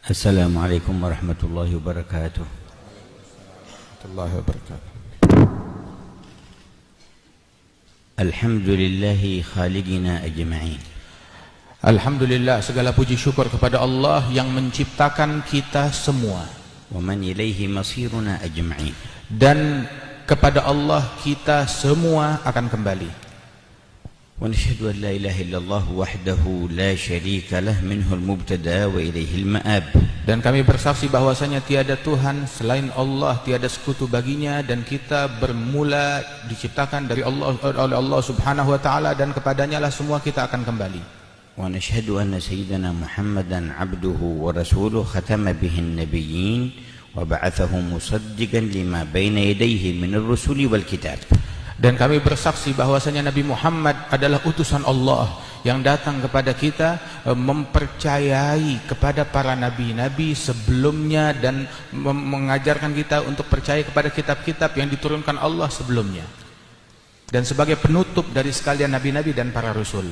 Assalamualaikum warahmatullahi wabarakatuh. Alhamdulillahi khalidina ajma'in. Alhamdulillah, segala puji syukur kepada Allah yang menciptakan kita semua. Wa man ilaihi masiruna ajma'in. Dan kepada Allah kita semua akan kembali. Wa nashhadu an la ilaha illallah wahdahu la syarika lah minhu al-mubtada wa ilaihi al-ma'ab. Dan kami bersaksi bahwasanya tiada Tuhan selain Allah, tiada sekutu baginya, dan kita bermula diciptakan dari Allah oleh Allah Subhanahu wa taala, dan kepadanya lah semua kita akan kembali. Wa nashhadu anna sayyidana Muhammadan 'abduhu wa rasuluhu khatama bihi an-nabiyyin wa ba'athahu musaddiqan lima baina yadayhi min ar-rusuli wal kitab. Dan kami bersaksi bahwasanya Nabi Muhammad adalah utusan Allah yang datang kepada kita, mempercayai kepada para nabi-nabi sebelumnya, dan mengajarkan kita untuk percaya kepada kitab-kitab yang diturunkan Allah sebelumnya, dan sebagai penutup dari sekalian nabi-nabi dan para rasul.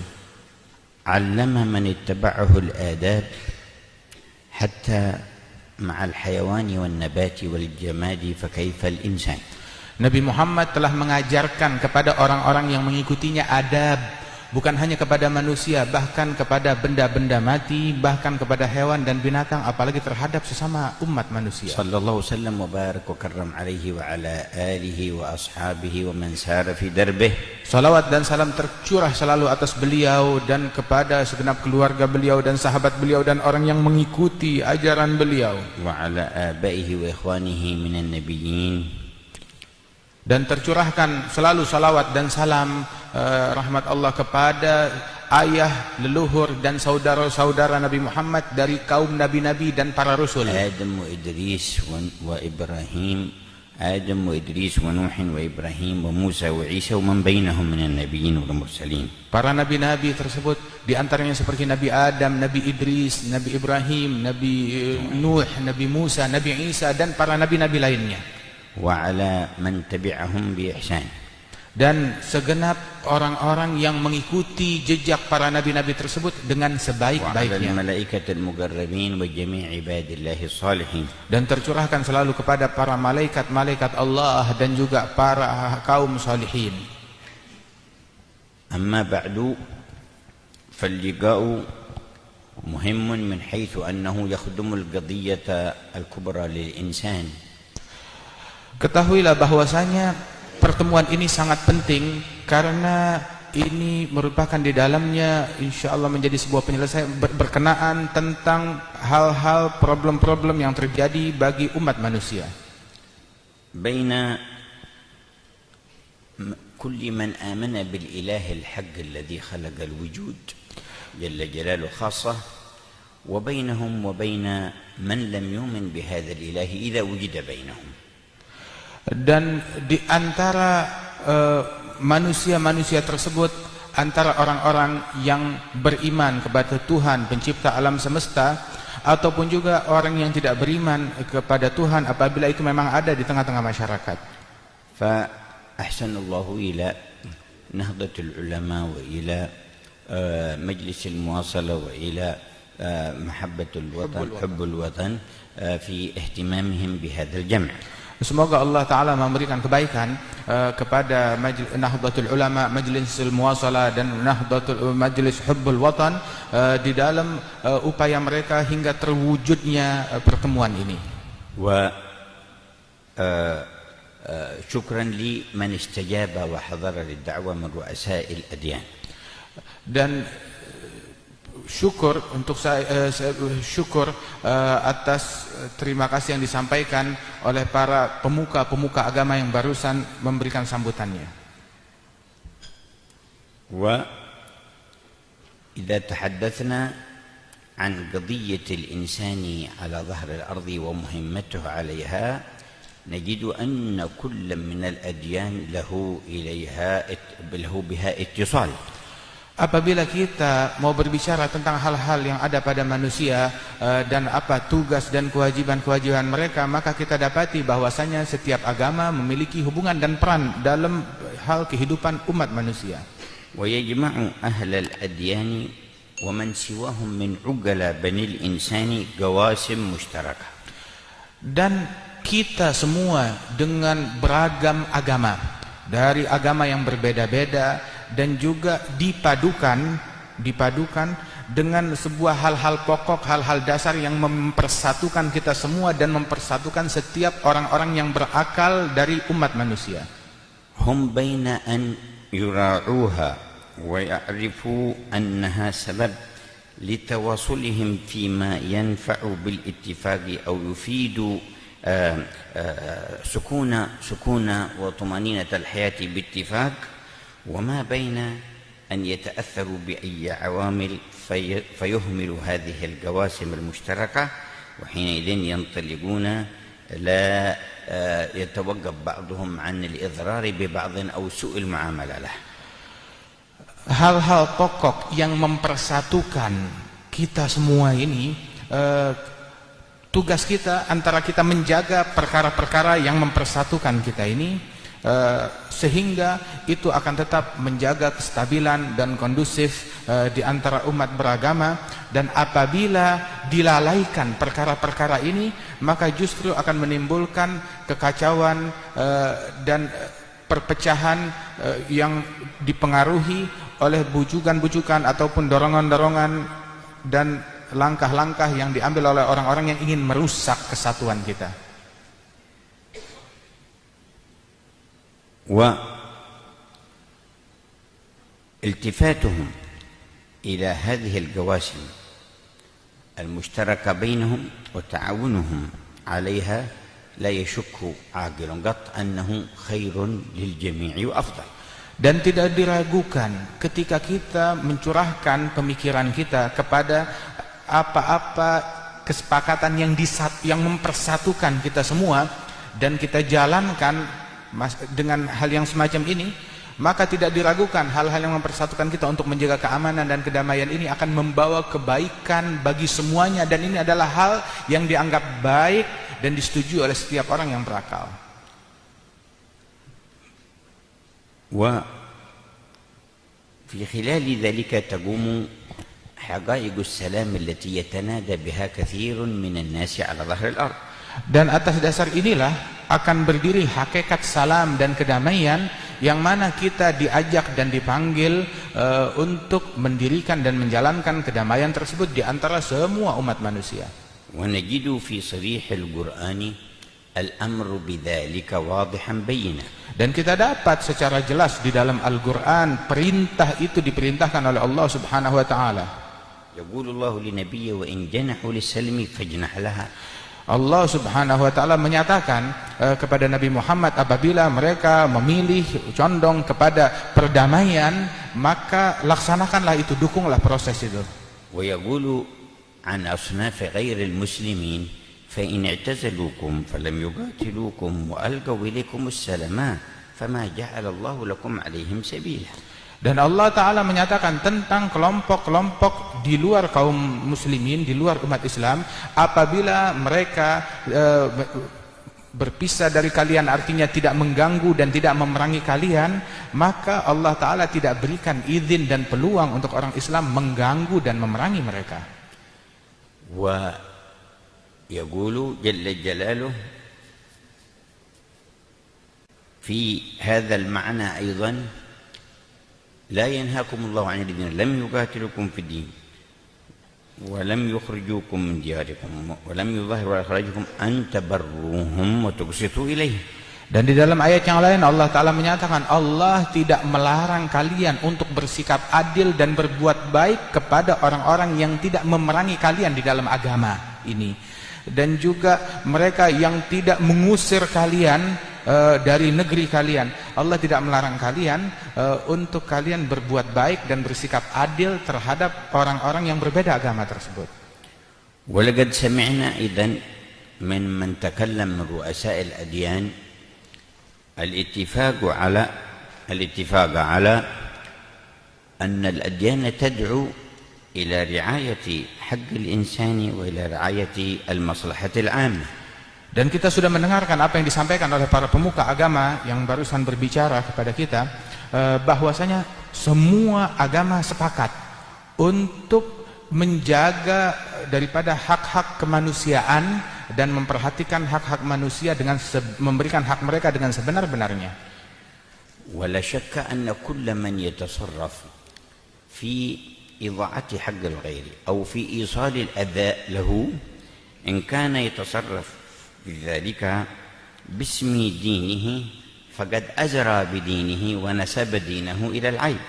'Allama man ittaba'ahu al-adab hatta ma'al hayawani wan nabati wal jamadi fa kaifa al-insan. Nabi Muhammad telah mengajarkan kepada orang-orang yang mengikutinya adab, bukan hanya kepada manusia, bahkan kepada benda-benda mati, bahkan kepada hewan dan binatang, apalagi terhadap sesama umat manusia. Sallallahu sallam wa barak wa karram alaihi wa ala alihi wa ashabihi wa man sara fi darbih. Salawat dan salam tercurah selalu atas beliau dan kepada segenap keluarga beliau dan sahabat beliau dan orang yang mengikuti ajaran beliau. Wa ala abaihi wa ikhwanihi minan nabiyyin. Dan tercurahkan selalu salawat dan salam rahmat Allah kepada ayah, leluhur dan saudara-saudara Nabi Muhammad dari kaum nabi-nabi dan para rasul. Adam wa Idris wa Ibrahim, Adam wa Idris wa Nuh wa Ibrahim wa Musa wa Isa wa man bainahum minan nabiyyin wal mursalin. Para nabi-nabi tersebut di antaranya seperti Nabi Adam, Nabi Idris, Nabi Ibrahim, Nabi Nuh, Nabi Musa, Nabi Isa, dan para nabi-nabi lainnya. Wa ala man tabi'ahum bi ihsan. Dan segenap orang-orang yang mengikuti jejak para nabi-nabi tersebut dengan sebaik-baiknya. Wa ala malaikatil muqarrabin wa jami' ibadillahi shalihin. Dan tercurahkan selalu kepada para malaikat-malaikat Allah dan juga para kaum salihin. Amma ba'du, fal-liqa'u muhimmun min haythu annahu yakhdumul qadiyyata al-kubra lil insan. Ketahuilah bahwasanya pertemuan ini sangat penting karena ini merupakan di dalamnya insyaallah menjadi sebuah penyelesaian berkenaan tentang hal-hal problem-problem yang terjadi bagi umat manusia. Baina kulli man amana bil ilahi al-haqq alladhi khalaqa al-wujud jalla jalaluhu khassah wa bainahum wa baina man lam yu'min bi hadha al-ilahi idza wujida bainahum. Dan di antara manusia-manusia tersebut, antara orang-orang yang beriman kepada Tuhan pencipta alam semesta, ataupun juga orang yang tidak beriman kepada Tuhan apabila itu memang ada di tengah-tengah masyarakat. Fa ahsanallahu ila nahdatul ulama wa ila majlisil muwasalah wa ila mahabbatul watan, hubbul watan fi ihtimamihim bihadzal jam'. Semoga Allah Ta'ala memberikan kebaikan kepada Nahdlatul Ulama, Majlis Muwasalah dan Majlis Hubbul Watan di dalam upaya mereka hingga terwujudnya pertemuan ini. Wa syukran li man istajaba wa hadara lid-da'wa min ru'asa'il adyan. Dan syukur untuk syukur atas terima kasih yang disampaikan oleh para pemuka-pemuka agama yang barusan memberikan sambutannya. Wa idza tahaddatsna an qadiyyati al-insani ala dhahr al-ardi wa muhimmatuhu 'alayha najidu anna kullam min al-adyan lahu biha ittisal. Apabila kita mau berbicara tentang hal-hal yang ada pada manusia dan apa tugas dan kewajiban-kewajiban mereka, maka kita dapati bahwasanya setiap agama memiliki hubungan dan peran dalam hal kehidupan umat manusia. ويجمع أهل الأديان ومن سواهم من عقل بني الإنسان قواسم مشتركة. Dan kita semua dengan beragam agama, dari agama yang berbeda-beda, dan juga dipadukan dengan sebuah hal-hal pokok, hal-hal dasar yang mempersatukan kita semua dan mempersatukan setiap orang-orang yang berakal dari umat manusia. هم بين أن يراعوها ويعرفوا أنها سبب لتواصلهم فيما ينفع بالاتفاق أو يفيد سكون وطمأنينة الحياة باتفاق، وما بين أن يتأثروا بأي عوامل فيهملوا هذه القواسم المشتركة، وحينئذ ينطلقون لا يتوقف بعضهم عن الإضرار ببعض أو سوء المعاملة له. Hal-hal pokok yang mempersatukan kita semua ini, tugas kita antara kita menjaga perkara-perkara yang mempersatukan kita ini, sehingga itu akan tetap menjaga kestabilan dan kondusif di antara umat beragama. Dan apabila dilalaikan perkara-perkara ini, maka justru akan menimbulkan kekacauan dan perpecahan yang dipengaruhi oleh bujukan-bujukan ataupun dorongan-dorongan dan langkah-langkah yang diambil oleh orang-orang yang ingin merusak kesatuan kita. والتفاتهم إلى هذه القواسم المشتركة بينهم وتعاونهم عليها لا يشك عاقل قط أنه خير للجميع وأفضل. Dan tidak diragukan ketika kita mencurahkan pemikiran kita kepada apa-apa kesepakatan yang mempersatukan kita semua, dan kita jalankan dengan hal yang semacam ini, maka tidak diragukan hal-hal yang mempersatukan kita untuk menjaga keamanan dan kedamaian ini akan membawa kebaikan bagi semuanya, dan ini adalah hal yang dianggap baik dan disetujui oleh setiap orang yang berakal. وفي خلال ذلك تقوم حقائق السلام التي يتنادى بها كثير من الناس على ظهر الأرض. Dan atas dasar inilah akan berdiri hakikat salam dan kedamaian, yang mana kita diajak dan dipanggil untuk mendirikan dan menjalankan kedamaian tersebut di antara semua umat manusia. ونجد في صريح القرآن الأمر بذلك واضحا بينا. Dan kita dapat secara jelas di dalam Al-Quran perintah itu diperintahkan oleh Allah Subhanahu wa Ta'ala. يقول الله لنبيه وإن جنحوا للسلم فاجنح لها. Allah Subhanahu wa Ta'ala menyatakan kepada Nabi Muhammad, apabila mereka memilih condong kepada perdamaian, maka laksanakanlah itu, dukunglah proses itu. ويقول عن أصناف غير المسلمين فإن اعتزلوكم فلم يقاتلوكم وألقوا إليكم السلام فما جعل الله لكم عليهم سبيلا. Dan Allah Ta'ala menyatakan tentang kelompok-kelompok di luar kaum muslimin, di luar umat Islam, apabila mereka berpisah dari kalian, artinya tidak mengganggu dan tidak memerangi kalian, maka Allah Ta'ala tidak berikan izin dan peluang untuk orang Islam mengganggu dan memerangi mereka. يقول جل جلاله في هذا المعنى أيضا لا ينهاكم الله عن الذين لم يقاتلوكم في الدين ولم يخرجوكم من دياركم ولم يظاهروا على إخراجكم أن تبروهم وتقسطوا إليهم. Dan di dalam ayat yang lain Allah Ta'ala menyatakan Allah tidak melarang kalian untuk bersikap adil dan berbuat baik kepada orang-orang yang tidak memerangi kalian di dalam agama ini. Dan juga mereka yang tidak mengusir kalian dari negeri kalian. Allah tidak melarang kalian untuk kalian berbuat baik dan bersikap adil terhadap orang-orang yang berbeda agama tersebut. ولقد سمعنا إذن من تكلم من رؤساء الأديان الاتفاق على أن الأديان تدعو إلى رعاية حق الإنسان وإلى رعاية المصلحة العامة. Dan kita sudah mendengarkan apa yang disampaikan oleh para pemuka agama yang barusan berbicara kepada kita, bahwasanya semua agama sepakat untuk menjaga daripada hak-hak kemanusiaan dan memperhatikan hak-hak manusia dengan memberikan hak mereka dengan sebenar-benarnya. ولا شك أن كل من يتصرف في إضاعة حق الغير أو في إيصال الأذى له إن كان يتصرف بذلك باسم دينه فقد أزرى بدينه ونسب دينه إلى العيب.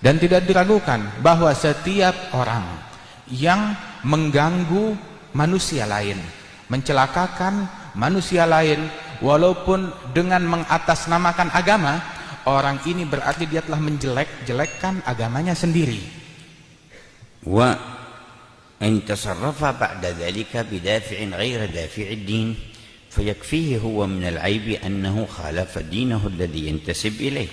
Dan tidak diragukan bahwa setiap orang yang mengganggu manusia lain, mencelakakan manusia lain walaupun dengan mengatasnamakan agama, orang ini berarti dia telah menjelek-jelekkan agamanya sendiri. وإن تصرف بعد ذلك بدافع غير دافع الدين فيكفيه هو من العيب أنه خالف دينه الذي ينتسب إليه.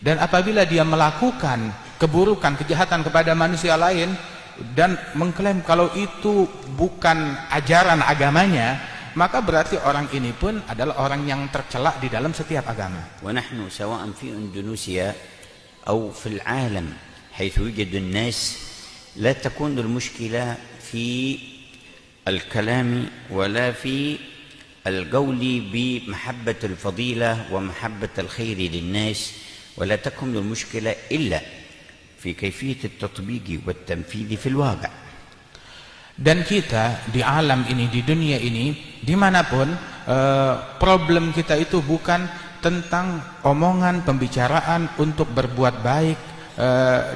Dan apabila dia melakukan keburukan, kejahatan kepada manusia lain dan mengklaim kalau itu bukan ajaran agamanya, maka berarti orang ini pun adalah orang yang tercela di dalam setiap agama. ونحن سواء في إندونيسيا أو في العالم حيث يوجد الناس لا تكون المشكلة في الكلام ولا في القول بمحبة الفضيلة ومحبة الخير للناس، ولا تكون المشكلة إلا في كيفية التطبيق والتنفيذ في الواقع. Dan kita di alam ini, di dunia ini, dimanapun, problem kita itu bukan tentang omongan, pembicaraan untuk berbuat baik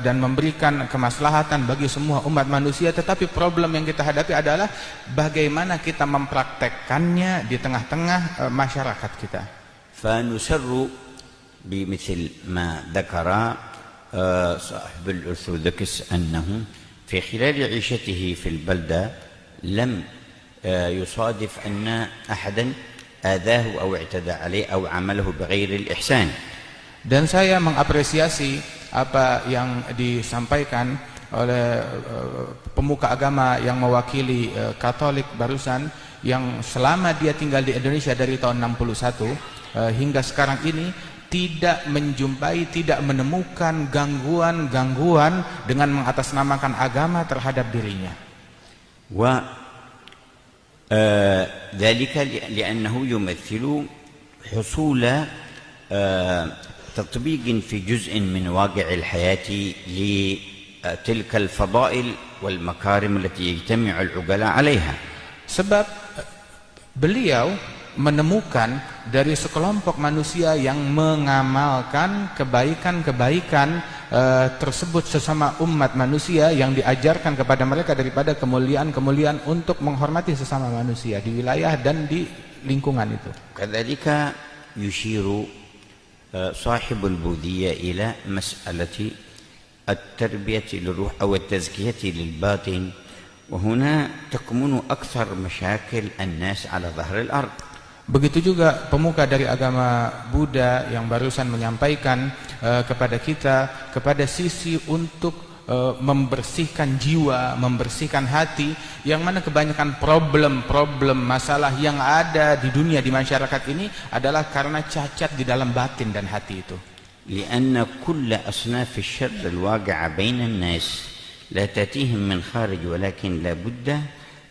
dan memberikan kemaslahatan bagi semua umat manusia, tetapi problem yang kita hadapi adalah bagaimana kita mempraktekkannya di tengah-tengah masyarakat kita. فنسر بمثل ما ذكر صاحب الأرثوذكس أنه في خلال عيشته في البلدة لم يصادف أن أحدا آذاه أو اعتدى عليه أو عمله بغير الإحسان. Dan saya mengapresiasi apa yang disampaikan oleh pemuka agama yang mewakili Katolik barusan, yang selama dia tinggal di Indonesia dari tahun 61 hingga sekarang ini tidak menjumpai, tidak menemukan gangguan-gangguan dengan mengatasnamakan agama terhadap dirinya. ذلك لأنه يمثل حصول تطبيق في جزء من واقع الحياة لتلك الفضائل والمكارم التي يجتمع العقلاء عليها. Sebab beliau menemukan dari sekelompok manusia yang mengamalkan kebaikan-kebaikan tersebut sesama umat manusia yang diajarkan kepada mereka daripada kemuliaan-kemuliaan untuk menghormati sesama manusia di wilayah dan di lingkungan itu. كذلك يشير صاحب البوذية إلى مسألة التربية للروح أو التزكية للباطن، وهنا تكمن أكثر مشاكل الناس على ظهر الأرض. Begitu juga pemuka dari agama Buddha yang barusan menyampaikan kepada kita kepada sisi untuk membersihkan jiwa, membersihkan hati, yang mana kebanyakan problem-problem masalah yang ada di dunia, di masyarakat ini adalah karena cacat di dalam batin dan hati itu. لأن كل أصناف الشر الواقعة بين الناس لا تأتيهم من خارج، ولكن لا بد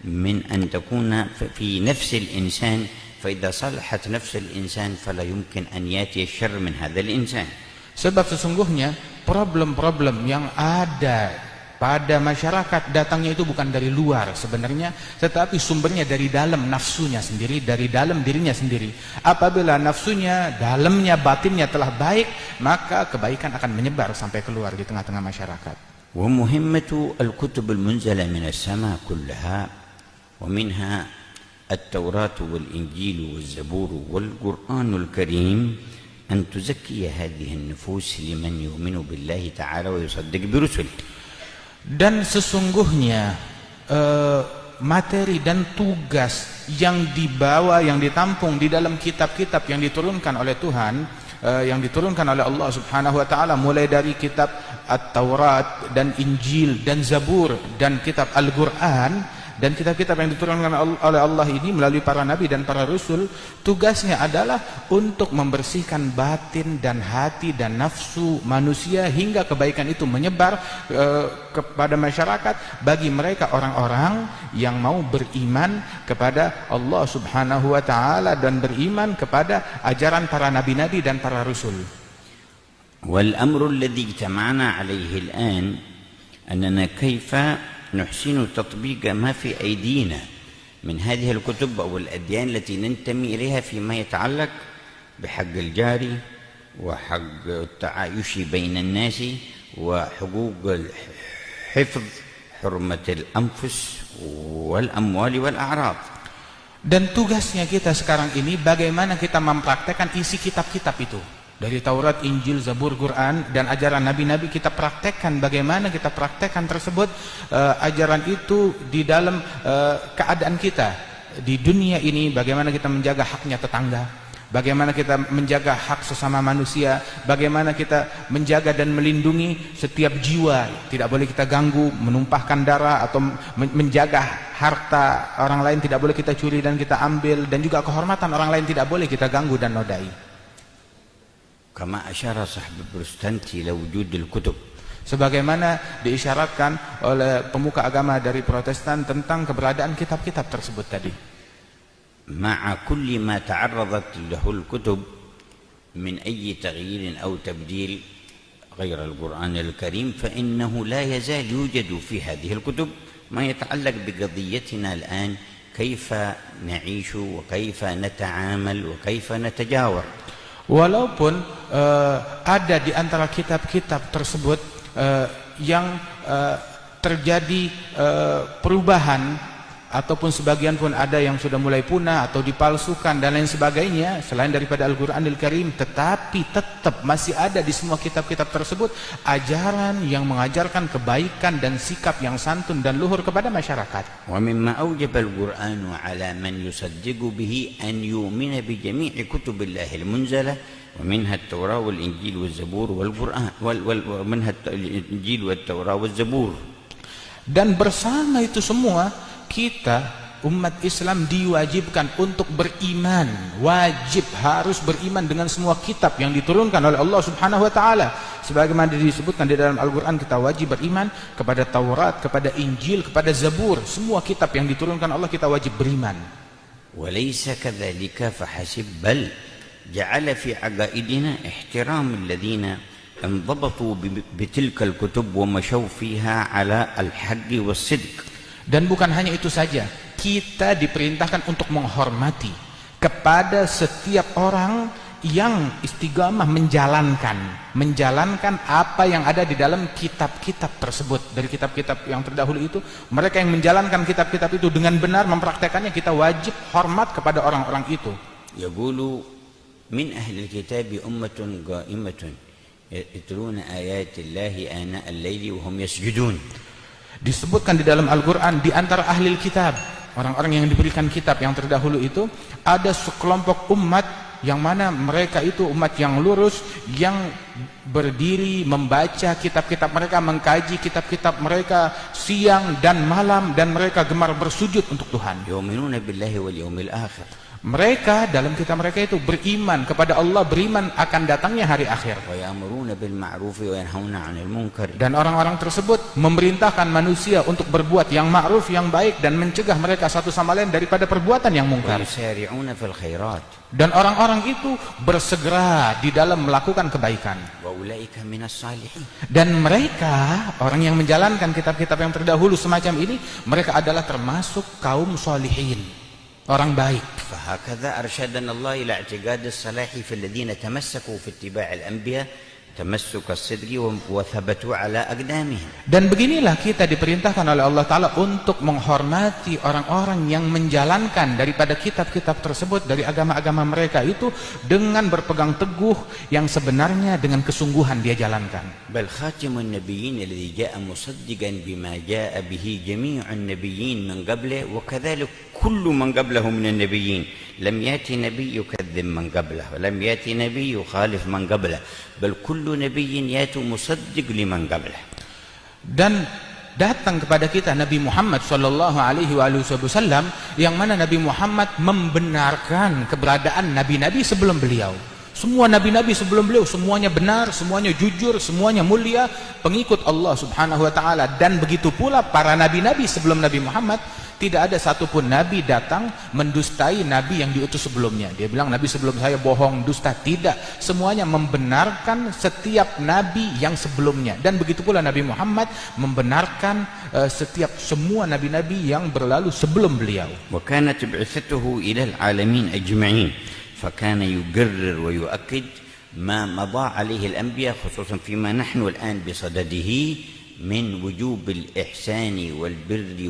من أن تكون في نفس الإنسان، فإذا صلحت نفس الإنسان فلا يمكن أن يأتي الشر من هذا الإنسان. Sebab sesungguhnya problem-problem yang ada pada masyarakat datangnya itu bukan dari luar sebenarnya, tetapi sumbernya dari dalam nafsunya sendiri, dari dalam dirinya sendiri. Apabila nafsunya, dalamnya, batinnya telah baik, maka kebaikan akan menyebar sampai keluar di tengah-tengah masyarakat. ومهمة الكتب المنزلة من السماء كلها، ومنها التوراة والإنجيل والزبور والقرآن الكريم، أن تزكي هذه النفوس لمن يؤمن بالله تعالى ويصدق برسله. Dan sesungguhnya materi dan tugas yang dibawa, yang ditampung di dalam kitab-kitab yang diturunkan oleh Tuhan, yang diturunkan oleh Allah Subhanahu wa taala, mulai dari kitab At-Taurat dan Injil dan Zabur dan kitab Al-Qur'an, dan kitab-kitab yang diturunkan oleh Allah ini melalui para nabi dan para rasul, tugasnya adalah untuk membersihkan batin dan hati dan nafsu manusia hingga kebaikan itu menyebar kepada masyarakat bagi mereka orang-orang yang mau beriman kepada Allah Subhanahu wa taala dan beriman kepada ajaran para nabi-nabi dan para rasul. والأمر الذي اجتمعنا عليه الآن أننا كيف نحسن تطبيق ما في أيدينا من هذه الكتب أو الأديان التي ننتمي إليها فيما يتعلق بحق الجاري وحق التعايش بين الناس وحقوق حفظ حرمة الأنفس والأموال والأعراض. Dan tugasnya kita sekarang ini bagaimana kita mempraktekkan isi kitab-kitab itu. Dari Taurat, Injil, Zabur, Quran dan ajaran nabi-nabi kita praktekkan. Bagaimana kita praktekkan tersebut ajaran itu di dalam keadaan kita di dunia ini. Bagaimana kita menjaga haknya tetangga, bagaimana kita menjaga hak sesama manusia, bagaimana kita menjaga dan melindungi setiap jiwa, tidak boleh kita ganggu, menumpahkan darah atau menjaga harta orang lain tidak boleh kita curi dan kita ambil, dan juga kehormatan orang lain tidak boleh kita ganggu dan nodai. كما أشار صاحب البروتستانتي إلى وجود الكتب. Sebagaimana diisyaratkan oleh pemuka agama dari Protestan tentang keberadaan kitab-kitab tersebut tadi. مع كل ما تعرضت له الكتب من أي تغيير أو تبديل غير القرآن الكريم فإنه لا يزال يوجد في هذه الكتب ما يتعلق بقضيتنا الآن كيف نعيش وكيف نتعامل وكيف نتجاور. Walaupun ada di antara kitab-kitab tersebut yang terjadi perubahan ataupun sebagian pun ada yang sudah mulai punah atau dipalsukan dan lain sebagainya selain daripada Al-Qur'anul Karim, tetapi tetap masih ada di semua kitab-kitab tersebut ajaran yang mengajarkan kebaikan dan sikap yang santun dan luhur kepada masyarakat. ومما أوجب القرآن على من يصدق به أن يؤمن بجميع كتب الله المنزلة ومنها التوراة والإنجيل والزبور والقرآن ومنها الإنجيل والتوراة والزبور. Dan bersama itu semua kita umat Islam diwajibkan untuk beriman, wajib harus beriman dengan semua kitab yang diturunkan oleh Allah Subhanahu wa taala. Sebagaimana disebutkan di dalam Al-Qur'an, kita wajib beriman kepada Taurat, kepada Injil, kepada Zabur, semua kitab yang diturunkan Allah kita wajib beriman. وليس كذلك فحسب بل جعل في عقائدنا احترام الذين انضبطوا بتلك الكتب ومشوا فيها على الحق والصدق. Dan bukan hanya itu saja, kita diperintahkan untuk menghormati kepada setiap orang yang istiqamah menjalankan apa yang ada di dalam kitab-kitab tersebut. Dari kitab-kitab yang terdahulu itu, mereka yang menjalankan kitab-kitab itu dengan benar mempraktekannya, kita wajib hormat kepada orang-orang itu. Yaqulu min ahli al-kitab ummatun qa'imatun yatluna ayatillahi ana al-laili wa hum yasjudun. Disebutkan di dalam Al-Quran, di antara ahli kitab, orang-orang yang diberikan kitab yang terdahulu itu, ada sekelompok umat yang mana mereka itu umat yang lurus, yang berdiri membaca kitab-kitab mereka, mengkaji kitab-kitab mereka siang dan malam, dan mereka gemar bersujud untuk Tuhan. Yu'minuna billahi wal yawmil akhir. Mereka dalam kitab mereka itu beriman kepada Allah, beriman akan datangnya hari akhir. Dan orang-orang tersebut memerintahkan manusia untuk berbuat yang ma'ruf, yang baik, dan mencegah mereka satu sama lain daripada perbuatan yang mungkar. Dan orang-orang itu bersegera di dalam melakukan kebaikan. Dan mereka, orang yang menjalankan kitab-kitab yang terdahulu semacam ini, mereka adalah termasuk kaum sholihin, orang baik. فهكذا أرشدنا الله إلى اعتقاد الصلاح في الذين تمسكوا في اتباع الأنبياء تمسك الصدق وثبتوا على أقدامهم. Dan beginilah kita diperintahkan oleh Allah Ta'ala untuk menghormati orang-orang yang menjalankan daripada kitab-kitab tersebut dari agama-agama mereka itu dengan berpegang teguh yang sebenarnya dengan kesungguhan dia jalankan. بل خاتم النبيين الذي جاء مصدقا بما جاء به جميع النبيين من قبله وكذلك كل من قبله من النبيين لم يأتي نبي يكذب من قبله ولم يأتي نبي يخالف من قبله بل كل نبي يأتي مصدق لمن قبله. Dan datang kepada kita Nabi Muhammad sallallahu alaihi wasallam, yang mana Nabi Muhammad membenarkan keberadaan nabi-nabi sebelum beliau. Semua nabi-nabi sebelum beliau semuanya benar, semuanya jujur, semuanya mulia, pengikut Allah Subhanahu wa taala. Dan begitu pula para nabi-nabi sebelum Nabi Muhammad, tidak ada satupun nabi datang mendustai nabi yang diutus sebelumnya. Dia bilang nabi sebelum saya bohong, dusta. Tidak, semuanya membenarkan setiap nabi yang sebelumnya. Dan begitu pula Nabi Muhammad membenarkan setiap semua nabi-nabi yang berlalu sebelum beliau. Wa kanat bi'tsatuhu ila al-alamin ajma'in. فكان يقرر ويؤكد ما مضى عليه الأنبياء خصوصا فيما نحن الآن بصدده من وجوب الإحسان والبر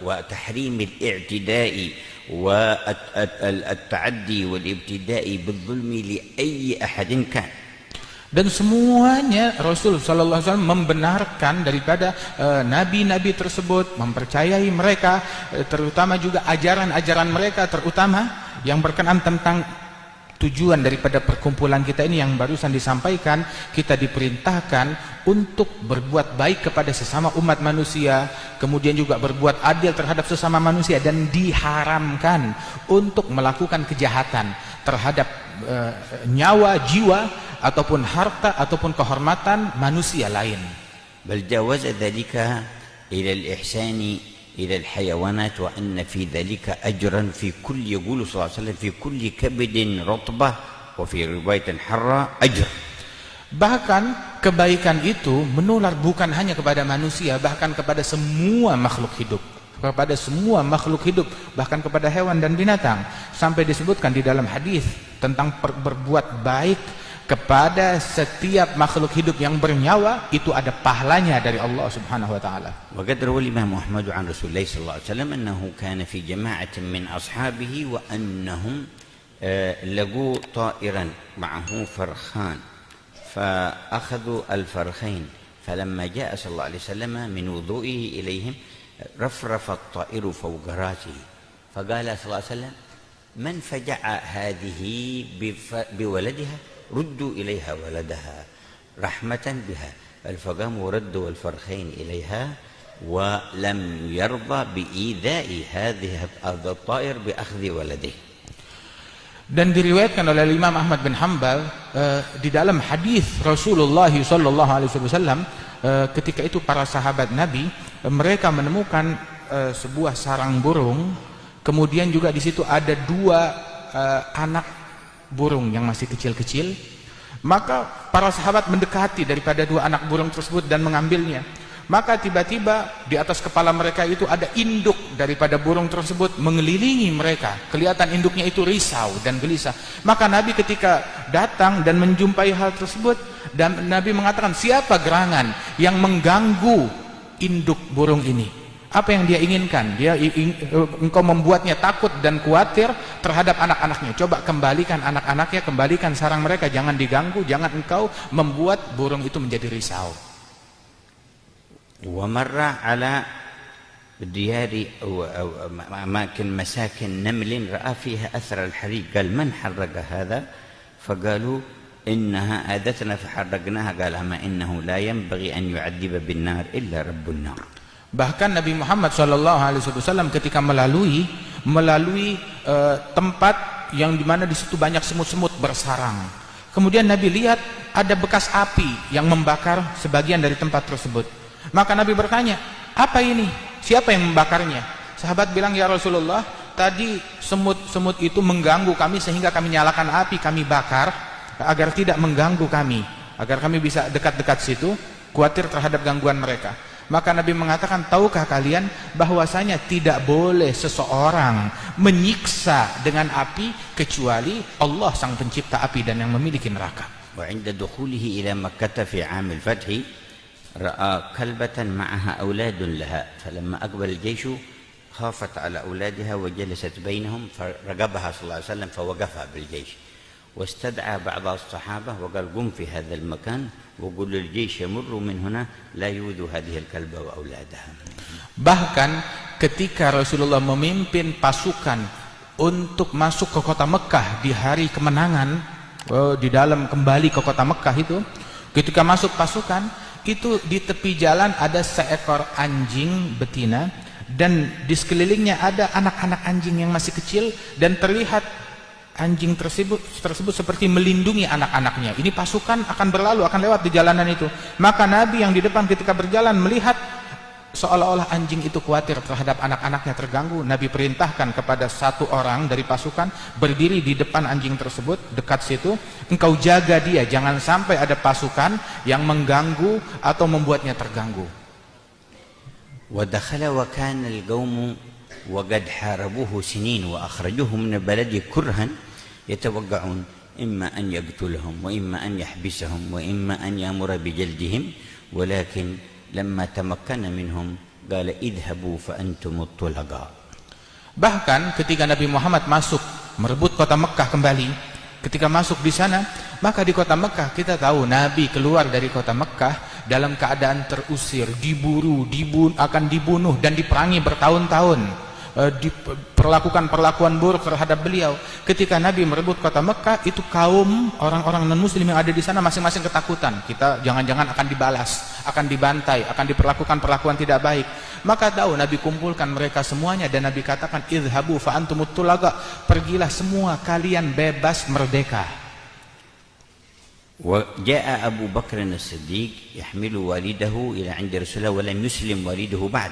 وتحريم الاعتداء والتعدي والابتداء بالظلم لأي أحد كان. Dan semuanya Rasul sallallahu alaihi wasallam membenarkan daripada nabi-nabi tersebut, mempercayai mereka, terutama juga ajaran-ajaran mereka, terutama yang berkenaan tentang tujuan daripada perkumpulan kita ini yang barusan disampaikan. Kita diperintahkan untuk berbuat baik kepada sesama umat manusia, kemudian juga berbuat adil terhadap sesama manusia, dan diharamkan untuk melakukan kejahatan terhadap nyawa, jiwa, ataupun harta, ataupun kehormatan manusia lain. Bal jawaza dzalika ila al-ihsani إلى الحيوانات وأن في ذلك أجرا في كل يقول صلى الله عليه وسلم في كل كبد رطبة وفي رواية حرة أجر. Bahkan kebaikan itu menular bukan hanya kepada manusia, bahkan kepada semua makhluk hidup, kepada semua makhluk hidup, bahkan kepada hewan dan binatang. Sampai disebutkan di dalam hadis tentang berbuat baik kepada setiap makhluk hidup yang bernyawa, itu ada pahalanya dari Allah Subhanahu wa taala. وقد روى الإمام أحمد عن رسول الله صلى الله عليه وسلم أنه كان في جماعة من أصحابه وأنهم لقوا طائرا معه فرخان فأخذوا الفرخين فلما جاء صلى الله عليه وسلم من وضوئه إليهم رفرف الطائر فوق راسه فقال صلى الله عليه وسلم من فجع هذه بولدها ردوا إليها ولدها رحمة بها. فقاموا وردوا الفرخين إليها ولم يرضى بإيذاء هذه الطائر بأخذ ولده. Dan diriwayatkan oleh Imam Ahmad bin Hanbal di dalam hadis Rasulullah sallallahu alaihi wasallam, ketika itu para sahabat Nabi mereka menemukan sebuah sarang burung, kemudian juga di situ ada dua anak burung yang masih kecil-kecil. Maka para sahabat mendekati daripada dua anak burung tersebut dan mengambilnya. Maka tiba-tiba di atas kepala mereka itu ada induk daripada burung tersebut mengelilingi mereka. Kelihatan induknya itu risau dan gelisah. Maka Nabi ketika datang dan menjumpai hal tersebut, dan Nabi mengatakan, siapa gerangan yang mengganggu induk burung ini? Apa yang dia inginkan? Engkau membuatnya takut dan khawatir terhadap anak-anaknya. Coba kembalikan anak-anaknya, kembalikan sarang mereka, jangan diganggu, jangan engkau membuat burung itu menjadi risau. ومر على ديار أو أماكن مساكن نمل رأى فيها أثر الحريق قال من حرق هذا؟ فقالوا إنها آذتنا فحرقناها قال أما إنه لا ينبغي أن يعذب بالنار إلا رب النار. Bahkan Nabi Muhammad SAW ketika melalui tempat yang dimana di situ banyak semut-semut bersarang, kemudian Nabi lihat ada bekas api yang membakar sebagian dari tempat tersebut. Maka Nabi bertanya, apa ini? Siapa yang membakarnya? Sahabat bilang, ya Rasulullah, tadi semut-semut itu mengganggu kami sehingga kami nyalakan api, kami bakar agar tidak mengganggu kami, agar kami bisa dekat-dekat situ, khawatir terhadap gangguan mereka. Maka Nabi mengatakan, tahukah kalian bahwasanya tidak boleh seseorang menyiksa dengan api kecuali Allah sang pencipta api dan yang memiliki neraka. Wa 'inda dukhulihi ila Makkah fi 'am al-fath ra'a kalbatan ma'aha auladun laha falamma aqbala al-jaysh khafat 'ala auladiha wa jalasat bainahum faragabaha sallallahu alaihi wasallam fawaqafa bil-jaysh واستدعى بعض الصحابة وقال قم في هذا المكان وقل للجيش يمر من هنا لا يؤذوا هذه الكلبة وأولادها. Bahkan ketika Rasulullah memimpin pasukan untuk masuk ke kota Mekah di hari kemenangan, di dalam kembali ke kota Mekah itu, ketika masuk pasukan itu di tepi jalan ada seekor anjing betina, dan di sekelilingnya ada anak-anak anjing yang masih kecil, dan terlihat anjing tersebut seperti melindungi anak-anaknya. Ini pasukan akan berlalu, akan lewat di jalanan itu. Maka Nabi yang di depan ketika berjalan melihat seolah-olah anjing itu khawatir terhadap anak-anaknya terganggu. Nabi perintahkan kepada satu orang dari pasukan berdiri di depan anjing tersebut, dekat situ. Engkau jaga dia, jangan sampai ada pasukan yang mengganggu atau membuatnya terganggu. ودخل وكان القوم وقد حاربوه سنين وأخرجوه من البلد كرها يتوقعون إما أن يقتلهم وإما أن يحبسهم وإما أن يأمر بجلدهم ولكن لما تمكن منهم قال اذهبوا فأنتم الطلقاء. Bahkan ketika Nabi Muhammad masuk merebut kota Mekah kembali, ketika masuk di sana, maka di kota Mekah kita tahu Nabi keluar dari kota Mekah dalam keadaan terusir, diburu, akan dibunuh dan diperangi bertahun-tahun. Diperlakukan perlakuan buruk terhadap beliau. Ketika Nabi merebut kota Mekah, itu kaum orang-orang non-muslim yang ada di sana masing-masing ketakutan. Kita jangan-jangan akan dibalas, akan dibantai, akan diperlakukan perlakuan tidak baik. Maka tahu Nabi kumpulkan mereka semuanya dan Nabi katakan, idhabu fa antumut tulaga, pergilah semua kalian bebas merdeka. وجاء أبو بكر الصديق يحمل والده إلى عند رسول الله ولم يسلم والده بعد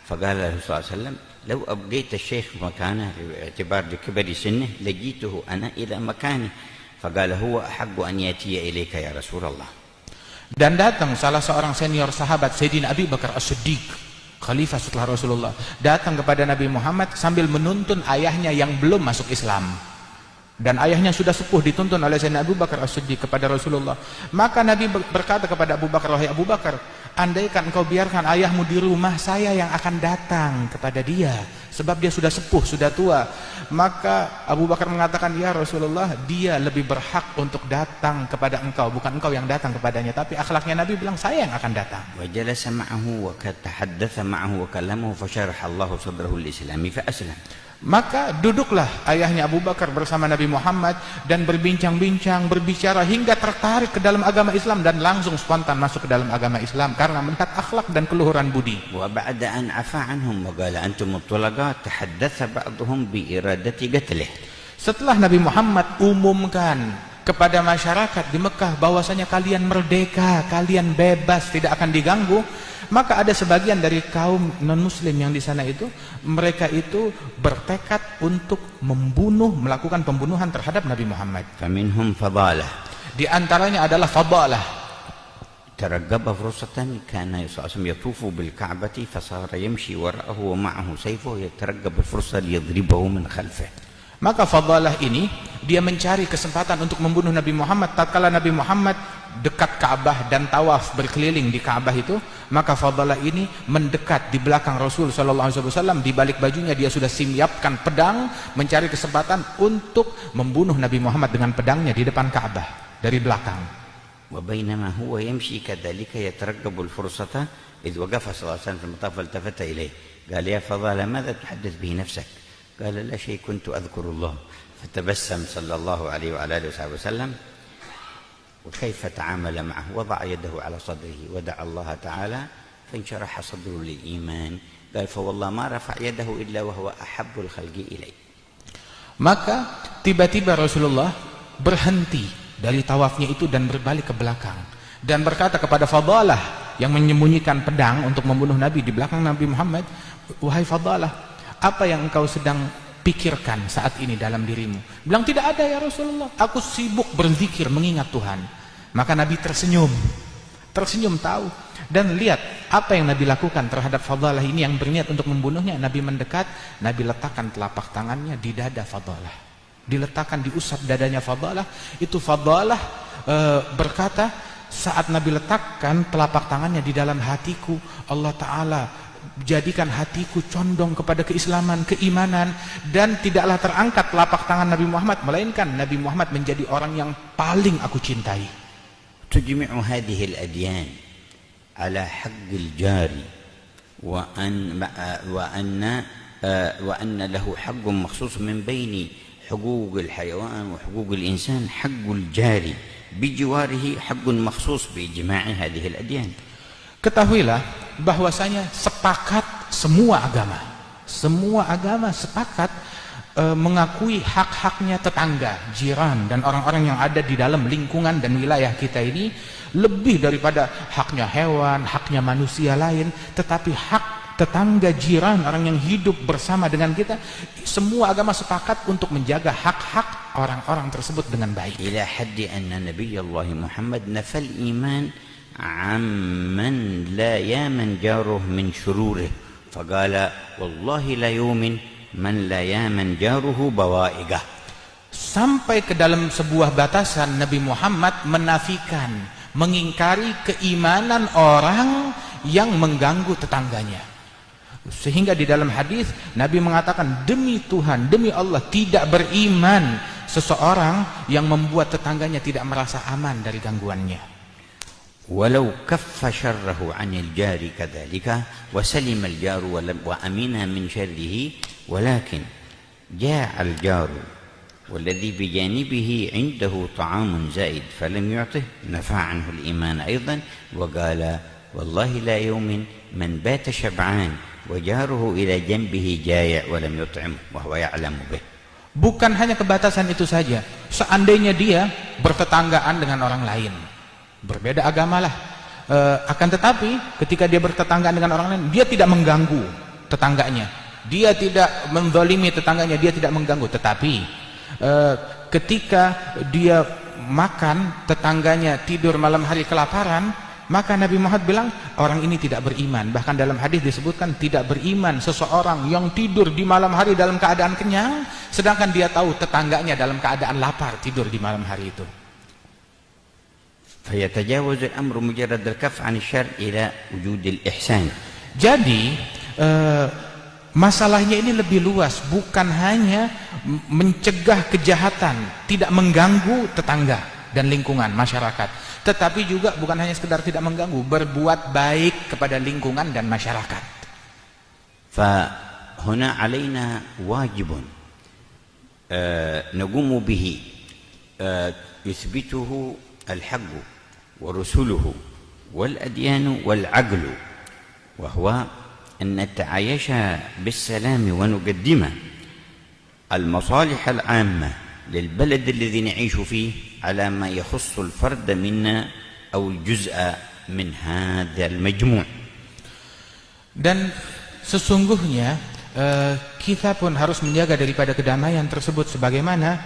فقال له صلى الله عليه وسلم لو أبقيت الشيخ مكانه باعتبار لكبر سنه لجيته أنا إلى مكانه فقال هو أحق أن يأتي إليك يا رسول الله. Dan datang salah seorang senior sahabat Sayyidina Abi Bakar As-Siddiq, khalifah setelah Rasulullah, datang kepada Nabi Muhammad sambil menuntun ayahnya yang belum masuk Islam. Dan ayahnya sudah sepuh, dituntun oleh Sayyidina Abu Bakar As-Siddiq kepada Rasulullah. Maka Nabi berkata kepada Abu Bakar, wahai Abu Bakar, andaikan engkau biarkan ayahmu di rumah, saya yang akan datang kepada dia, sebab dia sudah sepuh, sudah tua. Maka Abu Bakar mengatakan, ya Rasulullah, dia lebih berhak untuk datang kepada engkau, bukan engkau yang datang kepadanya. Tapi akhlaknya Nabi bilang, saya yang akan datang. وجلس معه وتحدث معه وكلمه فشرح الله صدره الإسلام فأسلم. Maka duduklah ayahnya Abu Bakar bersama Nabi Muhammad dan berbincang-bincang, berbicara hingga tertarik ke dalam agama Islam dan langsung spontan masuk ke dalam agama Islam karena melihat akhlak dan keluhuran budi. وبعد أن عفى عنهم وقال أنتم الطلقاء تحدث بعضهم بإرادة قتله. Setelah Nabi Muhammad umumkan kepada masyarakat di Mekah bahwasanya kalian merdeka, kalian bebas, tidak akan diganggu, maka ada sebagian dari kaum non-muslim yang di sana itu, mereka itu bertekad untuk melakukan pembunuhan terhadap Nabi Muhammad. فمنهم فضالة. Di antaranya adalah Fadalah. ترقب فرصة كان صلى الله عليه وسلم يطوف بالكعبة فصار يمشي وراءه ومعه سيفه يترقب الفرصة ليضربه من خلفه. Maka Fadalah ini dia mencari kesempatan untuk membunuh Nabi Muhammad. Tatkala Nabi Muhammad dekat Ka'bah dan tawaf berkeliling di Ka'bah itu, maka Fadalah ini mendekat di belakang Rasul sallallahu alaihi wasallam. Di balik bajunya dia sudah siapkan pedang, mencari kesempatan untuk membunuh Nabi Muhammad dengan pedangnya di depan Ka'bah dari belakang. وبينما هو يمشي كذلك يترقب الفرصة إذ وقف صلى الله عليه وسلم في المطاف فالتفت إليه قال يا فضالة ماذا تحدث به نفسك؟ قال لا شيء كنت أذكر الله. فتبسم صلى الله عليه وعلى آله وصحبه وسلم. وكيف تعامل معه؟ وضع يده على صدره ودعا الله تعالى فانشرح صدره للإيمان. قال فوالله ما رفع يده إلا وهو أحب الخلق إلي. Maka tiba-tiba Rasulullah berhenti dari tawafnya itu dan berbalik ke belakang dan berkata kepada Fadalah yang menyembunyikan pedang untuk membunuh Nabi di belakang Nabi Muhammad, wahai Fadalah, apa yang engkau sedang pikirkan saat ini dalam dirimu? Bilang, tidak ada ya Rasulullah, aku sibuk berzikir mengingat Tuhan. Maka Nabi tersenyum tahu, dan lihat apa yang Nabi lakukan terhadap Fadalah ini yang berniat untuk membunuhnya. Nabi mendekat, Nabi letakkan telapak tangannya di dada Fadalah, diletakkan, diusap dadanya Fadalah. Itu Fadalah berkata, saat Nabi letakkan telapak tangannya di dalam hatiku, Allah Ta'ala jadikan hatiku condong kepada keislaman, keimanan, dan tidaklah terangkat telapak tangan Nabi Muhammad, melainkan Nabi Muhammad menjadi orang yang paling aku cintai. تجمع هذه الأديان على حق الجاري وأن له حق مخصوص من بين حقوق الحيوان وحقوق الإنسان حق الجاري بجواره حق مخصوص بإجماع هذه الأديان. Ketahuilah bahwasanya sepakat semua agama sepakat mengakui hak-haknya tetangga, jiran, dan orang-orang yang ada di dalam lingkungan dan wilayah kita ini lebih daripada haknya hewan, haknya manusia lain. Tetapi hak tetangga, jiran, orang yang hidup bersama dengan kita, semua agama sepakat untuk menjaga hak-hak orang-orang tersebut dengan baik. Ila haddi anna Nabi Allah Muhammad nafal iman amman la yaman jaruh min syururih, faqala wallahi la yumin man la yaman jaruhu bawaigah. Sampai ke dalam sebuah batasan Nabi Muhammad menafikan, mengingkari keimanan orang yang mengganggu tetangganya. Sehingga di dalam hadis Nabi mengatakan, demi Tuhan, demi Allah, tidak beriman seseorang yang membuat tetangganya tidak merasa aman dari gangguannya. ولو كف شره عن الجار كذلك وسلم الجار وأمن من شره ولكن جاء الجار والذي بجانبه عنده طعام زائد فلم يعطه نفى عنه الإيمان أيضا وقال والله لا يؤمن من بات شبعان وجاره إلى جنبه جائع ولم يطعمه وهو يعلم به. Bukan hanya kebatasan itu saja, seandainya dia bertetanggaan dengan orang lain, berbeda agama lah, akan tetapi ketika dia bertetanggaan dengan orang lain, dia tidak mengganggu tetangganya, dia tidak menzalimi tetangganya, dia tidak mengganggu. Tetapi ketika dia makan, tetangganya tidur malam hari kelaparan, maka Nabi Muhammad bilang orang ini tidak beriman. Bahkan dalam hadis disebutkan tidak beriman seseorang yang tidur di malam hari dalam keadaan kenyang, sedangkan dia tahu tetangganya dalam keadaan lapar tidur di malam hari itu. فيتجاوز الأمر مجرد الكف عن الشر إلى وجود الإحسان. Jadi masalahnya ini lebih luas, bukan hanya mencegah kejahatan, tidak mengganggu tetangga dan lingkungan masyarakat, tetapi juga bukan hanya sekedar tidak mengganggu, berbuat baik kepada lingkungan dan masyarakat. فهنا علينا واجب نقوم به يثبته الحق ورسله والأديان والعقل، وهو أن نتعايش بالسلام ونقدم المصالح العامة للبلد الذي نعيش فيه على ما يخص الفرد منا أو الجزء من هذا المجموع. Dan sesungguhnya kita pun harus menjaga daripada kedamaian tersebut sebagaimana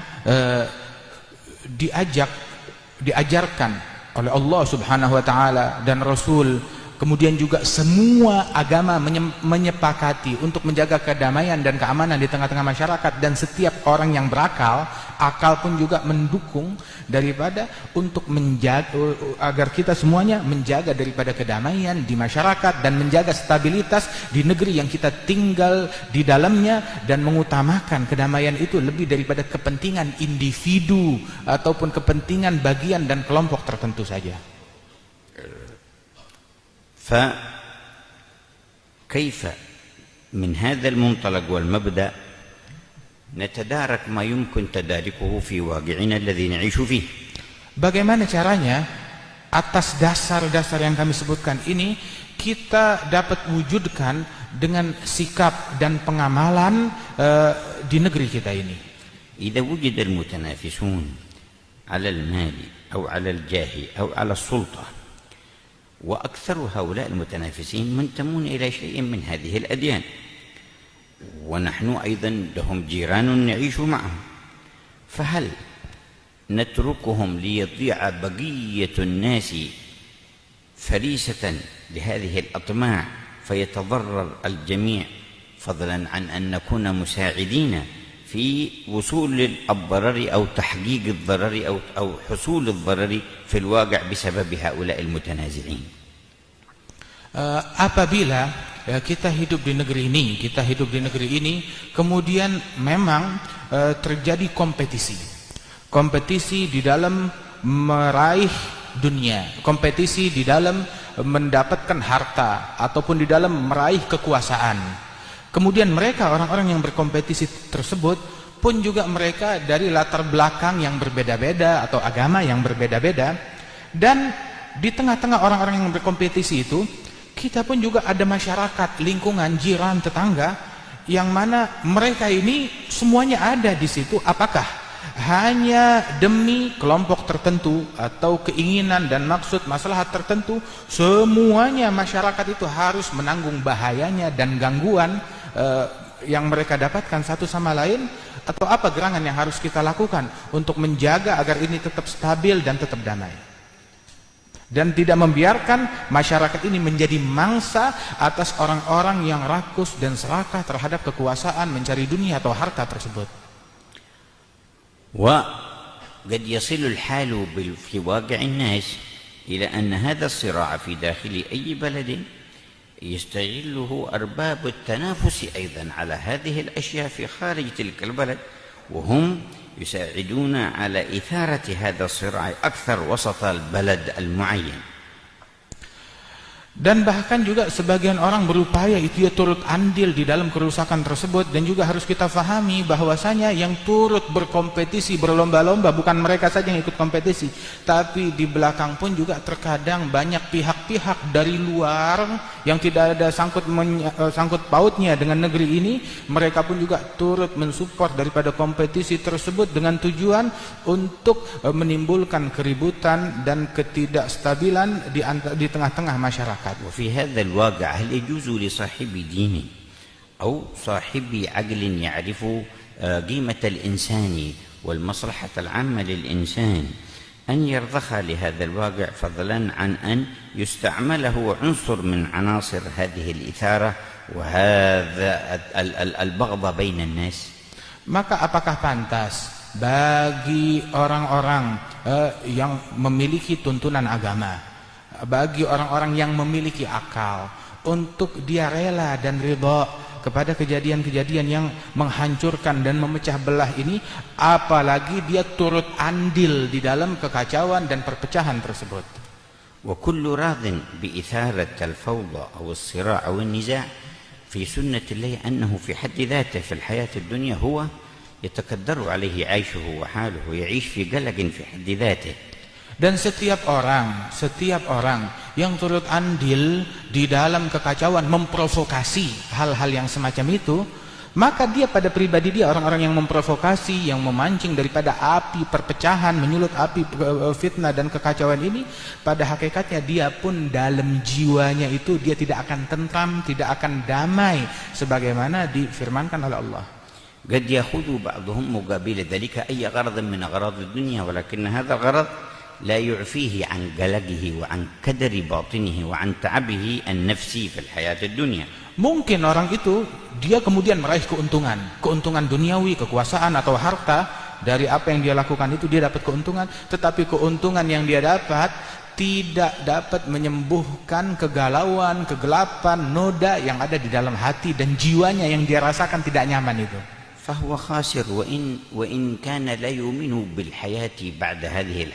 diajarkan oleh Allah Subhanahu wa taala dan Rasul. Kemudian juga semua agama menyepakati untuk menjaga kedamaian dan keamanan di tengah-tengah masyarakat, dan setiap orang yang berakal, akal pun juga mendukung daripada untuk menjaga agar kita semuanya menjaga daripada kedamaian di masyarakat dan menjaga stabilitas di negeri yang kita tinggal di dalamnya, dan mengutamakan kedamaian itu lebih daripada kepentingan individu ataupun kepentingan bagian dan kelompok tertentu saja. فكيف من هذا المنطلق والمبدأ نتدارك ما يمكن تداركه في واقعنا الذي نعيش فيه. Bagaimana caranya atas dasar-dasar yang kami sebutkan ini kita dapat wujudkan dengan sikap dan pengamalan di negeri kita ini. إذا وجد المتنافسون على المال أو على الجاه أو على السلطة، وأكثر هؤلاء المتنافسين منتمون إلى شيء من هذه الأديان، ونحن أيضا لهم جيران نعيش معهم، فهل نتركهم ليضيع بقية الناس فريسة لهذه الأطماع فيتضرر الجميع، فضلا عن أن نكون مساعدين في وصول الضرر أو تحقيق الضرر أو حصول الضرر في الواقع بسبب هؤلاء المتنازعين؟ Apabila kita hidup di negeri ini, kemudian memang terjadi kompetisi di dalam meraih dunia, kompetisi di dalam mendapatkan harta ataupun di dalam meraih kekuasaan. Kemudian mereka, orang-orang yang berkompetisi tersebut pun juga mereka dari latar belakang yang berbeda-beda atau agama yang berbeda-beda, dan di tengah-tengah orang-orang yang berkompetisi itu kita pun juga ada masyarakat, lingkungan, jiran, tetangga yang mana mereka ini semuanya ada di situ. Apakah hanya demi kelompok tertentu atau keinginan dan maksud maslahat tertentu semuanya masyarakat itu harus menanggung bahayanya dan gangguan yang mereka dapatkan satu sama lain? Atau apa gerangan yang harus kita lakukan untuk menjaga agar ini tetap stabil dan tetap damai, dan tidak membiarkan masyarakat ini menjadi mangsa atas orang-orang yang rakus dan serakah terhadap kekuasaan, mencari dunia atau harta tersebut. وقد يصل الحال في واقع الناس إلى أن هذا الصراع في داخل أي بلد يستغله أرباب التنافس أيضا على هذه الأشياء في خارج تلك البلد، وهم يساعدون على إثارة هذا الصراع أكثر وسط البلد المعين. Dan bahkan juga sebagian orang berupaya itu ya turut andil di dalam kerusakan tersebut. Dan juga harus kita fahami bahwasanya yang turut berkompetisi, berlomba-lomba bukan mereka saja yang ikut kompetisi, tapi di belakang pun juga terkadang banyak pihak-pihak dari luar yang tidak ada sangkut pautnya dengan negeri ini. Mereka pun juga turut mensupport daripada kompetisi tersebut dengan tujuan untuk menimbulkan keributan dan ketidakstabilan di tengah-tengah masyarakat. وفي هذا الواقع هل يجوز لصاحب دين أو صاحب عقل يعرف قيمة الإنسان والمصلحة العامة للإنسان أن يرضخ لهذا الواقع فضلا عن أن يستعمله عنصر من عناصر هذه الإثارة وهذا البغض بين الناس؟ Maka apakah pantas bagi orang-orang yang memiliki tuntunan agama, bagi orang-orang yang memiliki akal, untuk dia rela dan ridha kepada kejadian-kejadian yang menghancurkan dan memecah belah ini, apalagi dia turut andil di dalam kekacauan dan perpecahan tersebut. وكل راض بإثارة الفوضى أو الصراع أو النزاع في سنة الله أنه في حد ذاته في الحياة الدنيا هو يتقدر عليه عيشه وحاله ويعيش في قلق في حد ذاته. Dan setiap orang yang turut andil di dalam kekacauan, memprovokasi hal-hal yang semacam itu, maka dia pada pribadi dia, orang-orang yang memprovokasi, yang memancing daripada api perpecahan, menyulut api fitnah dan kekacauan ini, pada hakikatnya dia pun dalam jiwanya itu dia tidak akan tentram, tidak akan damai sebagaimana difirmankan oleh Allah. قد يأخذ بعضهم مقابل ذلك أي غرض من أغراض الدنيا ولكن هذا الغرض لا يعفيه عن قلقه وعن كدر باطنه وعن تعبه النفسي في الحياة الدنيا. Mungkin orang itu dia kemudian meraih keuntungan duniawi, kekuasaan atau harta dari apa yang dia lakukan itu, dia dapat keuntungan, tetapi keuntungan yang dia dapat tidak dapat menyembuhkan kegalauan, kegelapan, noda yang ada di dalam hati dan jiwanya yang dia rasakan tidak nyaman itu. فهو خاسر وإن كان لا يؤمن بالحياة بعد هذه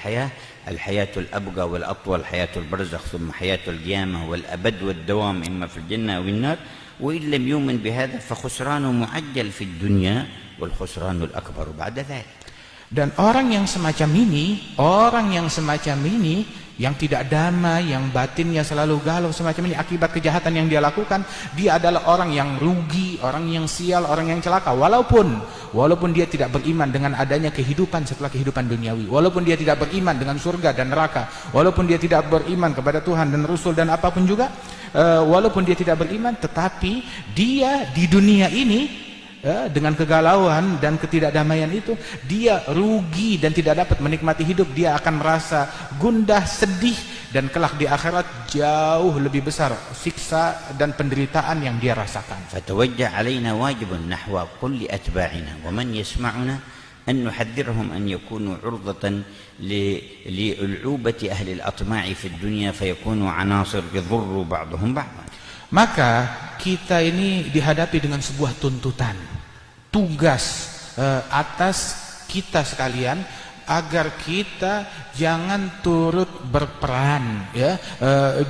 الحياة الأبقى والأطول، حياة البرزخ ثم حياة القيامة والأبد والدوام إما في الجنة أو النار، وإن لم يؤمن بهذا فخسران معجل في الدنيا والخسران الأكبر بعد ذلك. Dan orang yang semacam ini yang tidak damai, yang batinnya selalu galau semacam ini akibat kejahatan yang dia lakukan, dia adalah orang yang rugi, orang yang sial, orang yang celaka, walaupun dia tidak beriman dengan adanya kehidupan setelah kehidupan duniawi, walaupun dia tidak beriman dengan surga dan neraka, walaupun dia tidak beriman kepada Tuhan dan Rasul dan apapun juga, walaupun dia tidak beriman, tetapi dia di dunia ini dengan kegalauan dan ketidakdamaian itu, dia rugi dan tidak dapat menikmati hidup. Dia akan merasa gundah, sedih, dan kelak di akhirat jauh lebih besar siksa dan penderitaan yang dia rasakan. فتوجه علينا واجب نحو كل أتباعنا ومن يسمعنا أن نحذرهم أن يكونوا عرضة لألعوبة أهل الأطماع في الدنيا فيكونوا عناصر يضر بعضهم بعضا. Maka kita ini dihadapi dengan sebuah tuntutan, tugas atas kita sekalian, agar kita jangan turut berperan, ya,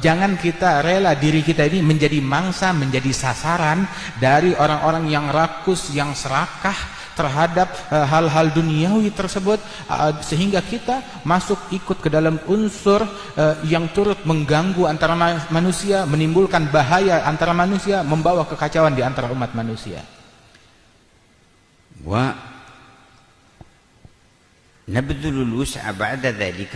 jangan kita rela diri kita ini menjadi mangsa, menjadi sasaran dari orang-orang yang rakus, yang serakah terhadap hal-hal duniawi tersebut, sehingga kita masuk ikut ke dalam unsur yang turut mengganggu antara manusia, menimbulkan bahaya antara manusia, membawa kekacauan di antara umat manusia. ونبذل الوسع بعد ذلك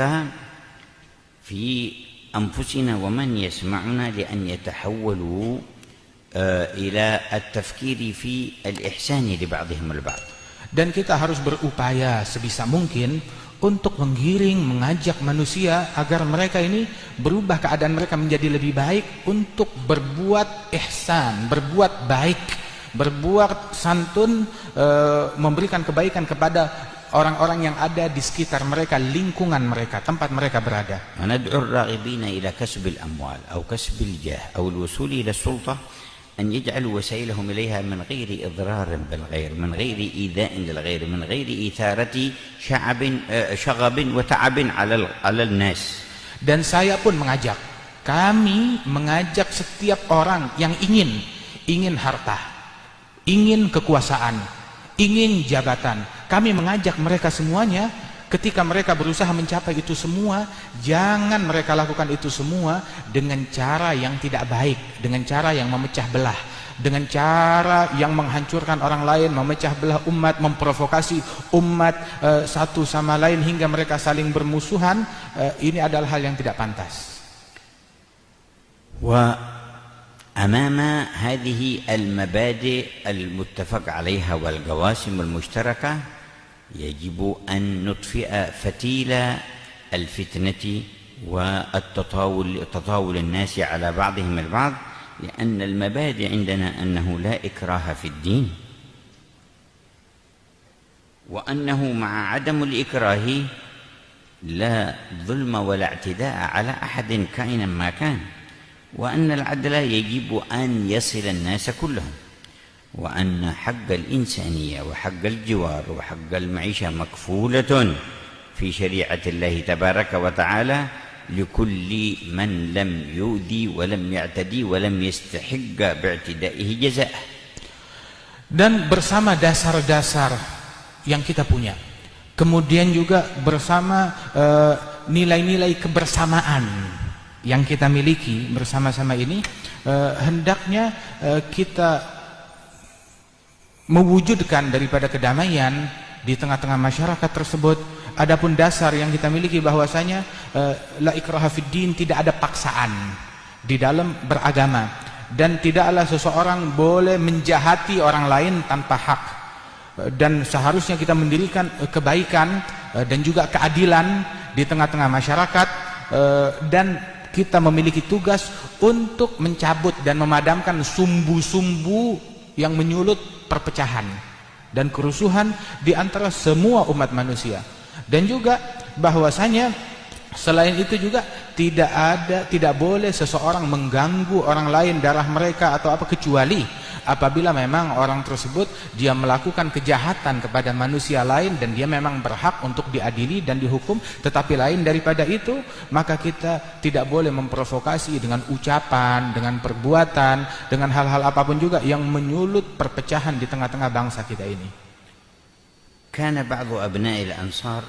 في أنفسنا ومن يسمعنا لأن يتحولوا إلى التفكير في الإحسان لبعضهم البعض. Dan kita harus berupaya sebisa mungkin untuk menggiring, mengajak manusia agar mereka ini berubah keadaan mereka menjadi lebih baik, untuk berbuat ihsan, berbuat baik, berbuat santun, memberikan kebaikan kepada orang-orang yang ada di sekitar mereka, lingkungan mereka, tempat mereka berada. وندعو الراغبين إلى كسب الأموال أو كسب الجاه أو الوصول إلى السلطة أن يجعلوا وسائلهم إليها من غير إضرار بالغير، من غير إيذاء للغير، من غير إثارة شغب وتعب على الناس. Dan saya pun mengajak, kami mengajak setiap orang yang ingin harta, ingin kekuasaan, ingin jabatan, kami mengajak mereka semuanya, ketika mereka berusaha mencapai itu semua, jangan mereka lakukan itu semua dengan cara yang tidak baik, dengan cara yang memecah belah, dengan cara yang menghancurkan orang lain, memecah belah umat, memprovokasi umat satu sama lain hingga mereka saling bermusuhan. Ini adalah hal yang tidak pantas. أمام هذه المبادئ المتفق عليها والقواسم المشتركة يجب أن نطفئ فتيل الفتنة وتطاول الناس على بعضهم البعض، لأن المبادئ عندنا أنه لا إكراه في الدين، وأنه مع عدم الإكراه لا ظلم ولا اعتداء على أحد كائنا ما كان، وأن العدل يجب أن يصل الناس كلهم، وأن حق الإنسانية وحق الجوار وحق المعيشة مكفولة في شريعة الله تبارك وتعالى لكل من لم يؤذي ولم يعتدي ولم يستحق باعتدائه جزاء. Dan bersama dasar-dasar yang kita punya, kemudian juga bersama nilai-nilai kebersamaan yang kita miliki bersama-sama ini, hendaknya kita mewujudkan daripada kedamaian di tengah-tengah masyarakat tersebut. Adapun dasar yang kita miliki bahwasanya la ikraha fid din, tidak ada paksaan di dalam beragama, dan tidaklah seseorang boleh menjahati orang lain tanpa hak, dan seharusnya kita mendirikan kebaikan dan juga keadilan di tengah-tengah masyarakat, dan kita memiliki tugas untuk mencabut dan memadamkan sumbu-sumbu yang menyulut perpecahan dan kerusuhan di antara semua umat manusia. Dan juga bahwasanya selain itu juga tidak boleh seseorang mengganggu orang lain, darah mereka atau apa, kecuali apabila memang orang tersebut dia melakukan kejahatan kepada manusia lain dan dia memang berhak untuk diadili dan dihukum. Tetapi lain daripada itu, maka kita tidak boleh memprovokasi dengan ucapan, dengan perbuatan, dengan hal-hal apapun juga yang menyulut perpecahan di tengah-tengah bangsa kita ini. كان بعض أبناء الأنصار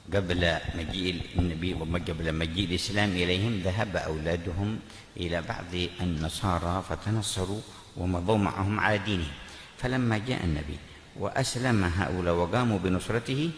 قبل مجيء النبي وقبل مجيء الإسلام إليهم ذهب أولادهم إلى بعض النصارى فتنصروا ومضوا معهم على دينهم، فلما جاء النبي وأسلم هؤلاء وقاموا بنصرته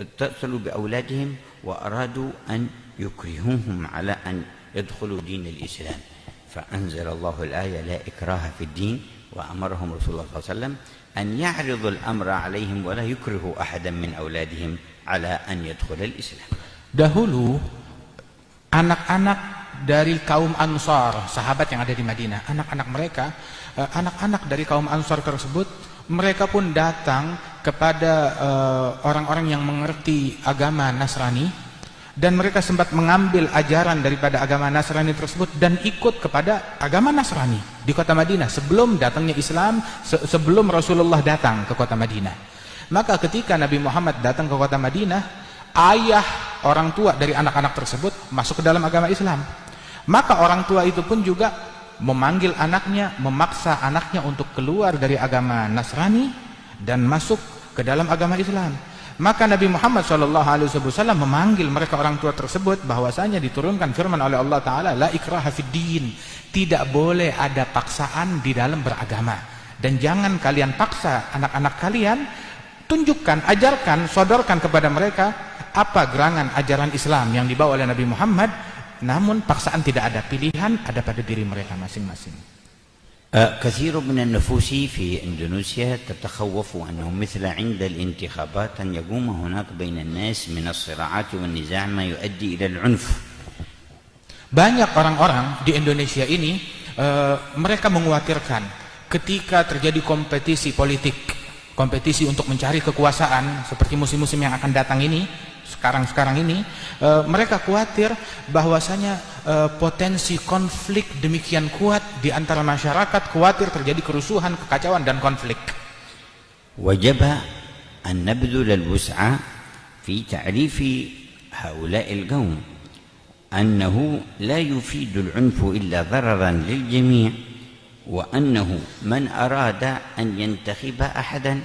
اتصلوا بأولادهم وأرادوا أن يكرهوهم على أن يدخلوا دين الإسلام، فأنزل الله الآية لا إكراه في الدين، وأمرهم رسول الله صلى الله عليه وسلم أن يعرضوا الأمر عليهم ولا يكرهوا أحدا من أولادهم على أن يدخل الإسلام. Dahulu anak-anak dari kaum Ansar, sahabat yang ada di Madinah, anak-anak mereka, anak-anak dari kaum Ansar tersebut, mereka pun datang kepada orang-orang yang mengerti agama Nasrani, dan mereka sempat mengambil ajaran daripada agama Nasrani tersebut dan ikut kepada agama Nasrani di kota Madinah sebelum datangnya Islam, sebelum Rasulullah datang ke kota Madinah. Maka ketika Nabi Muhammad datang ke kota Madinah, ayah orang tua dari anak-anak tersebut masuk ke dalam agama Islam. Maka orang tua itu pun juga memanggil anaknya, memaksa anaknya untuk keluar dari agama Nasrani dan masuk ke dalam agama Islam. Maka Nabi Muhammad SAW memanggil mereka orang tua tersebut bahwasanya diturunkan firman oleh Allah Ta'ala, la ikraha fid din, tidak boleh ada paksaan di dalam beragama, dan jangan kalian paksa anak-anak kalian. Tunjukkan, ajarkan, sodorkan kepada mereka apa gerangan ajaran Islam yang dibawa oleh Nabi Muhammad, namun paksaan tidak ada, pilihan ada pada diri mereka masing-masing. كثير من النفوس في إندونيسيا تتخوف أنه مثل عند الانتخابات أن يقوم هناك بين الناس من الصراعات والنزاع ما يؤدي إلى العنف. Banyak orang-orang di Indonesia ini mereka mengkhawatirkan ketika terjadi kompetisi politik, kompetisi untuk mencari kekuasaan seperti musim-musim yang akan datang ini, sekarang ini, mereka khawatir bahwasanya potensi konflik demikian kuat di antara masyarakat, khawatir terjadi kerusuhan, kekacauan dan konflik. وجب أن نبذل الوسع في تعريف هؤلاء القوم أنه لا يفيد العنف إلا ضررا للجميع، وأنه من أراد أن ينتخب أحدا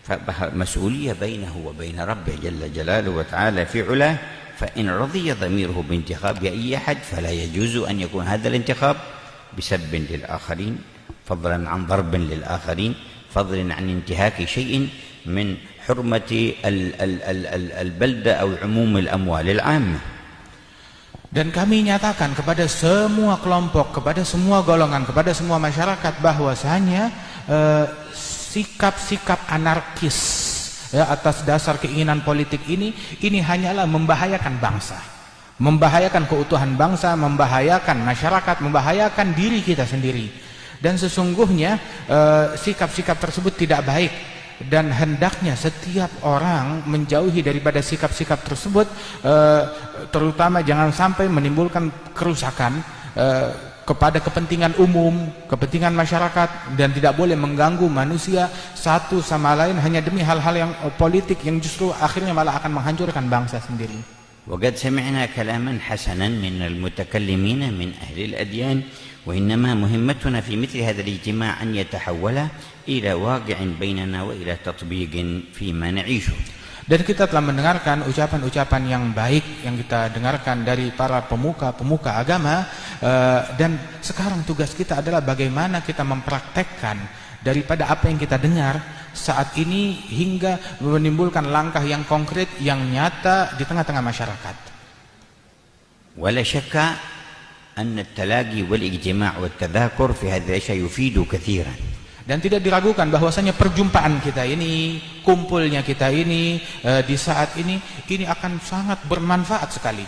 فمسؤولية بينه وبين ربه جل جلاله وتعالى في علاه، فإن رضي ضميره بانتخاب أي أحد فلا يجوز أن يكون هذا الانتخاب بسب للآخرين، فضلا عن ضرب للآخرين، فضلا عن انتهاك شيء من حرمة البلدة أو عموم الأموال العامة. Dan kami nyatakan kepada semua kelompok, kepada semua golongan, kepada semua masyarakat bahwasanya sikap-sikap anarkis atas dasar keinginan politik ini hanyalah membahayakan bangsa, membahayakan keutuhan bangsa, membahayakan masyarakat, membahayakan diri kita sendiri. Dan sesungguhnya sikap-sikap tersebut tidak baik, dan hendaknya setiap orang menjauhi daripada sikap-sikap tersebut, terutama jangan sampai menimbulkan kerusakan kepada kepentingan umum, kepentingan masyarakat, dan tidak boleh mengganggu manusia satu sama lain hanya demi hal-hal yang politik yang justru akhirnya malah akan menghancurkan bangsa sendiri. وقد سمعنا كلاما حسنا من المتكلمين من أهل الأديان، وإنما مهمتنا في مثل هذا الاجتماع أن يتحول إلى واقع بيننا وإلى تطبيق فيما نعيشه. Dan kita telah mendengarkan ucapan-ucapan yang baik yang kita dengarkan dari para pemuka-pemuka agama, dan sekarang tugas kita adalah bagaimana kita mempraktekkan daripada apa yang kita dengar saat ini hingga menimbulkan langkah yang konkret, yang nyata di tengah-tengah masyarakat. ولا شك أن التلاقي والاجتماع والتذاكر في هذه الأشياء يفيد كثيرا. Dan tidak diragukan bahwasanya perjumpaan kita ini, kumpulnya kita ini di saat ini akan sangat bermanfaat sekali.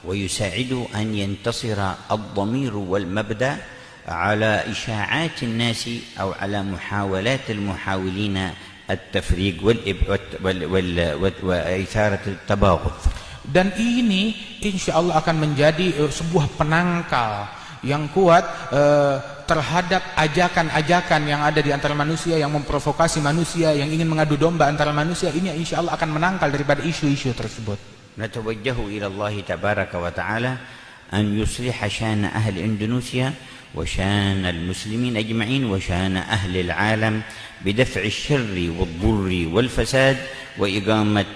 ويساعد أن ينتصر الضمير والمبدأ على إشاعات الناس أو على محاولات المحاولين التفريق وإثارة التباغض. Dan ini insya Allah akan menjadi sebuah penangkal yang kuat terhadap ajakan-ajakan yang ada di antara manusia, yang memprovokasi manusia, yang ingin mengadu domba antara manusia. Ini insya Allah akan menangkal daripada isu-isu tersebut. نتوجه إلى الله تبارك وتعالى أن يصلح شأن أهل إندونيسيا وشأن المسلمين أجمعين وشأن أهل العالم بدفع الشر والضر والفساد وإقامة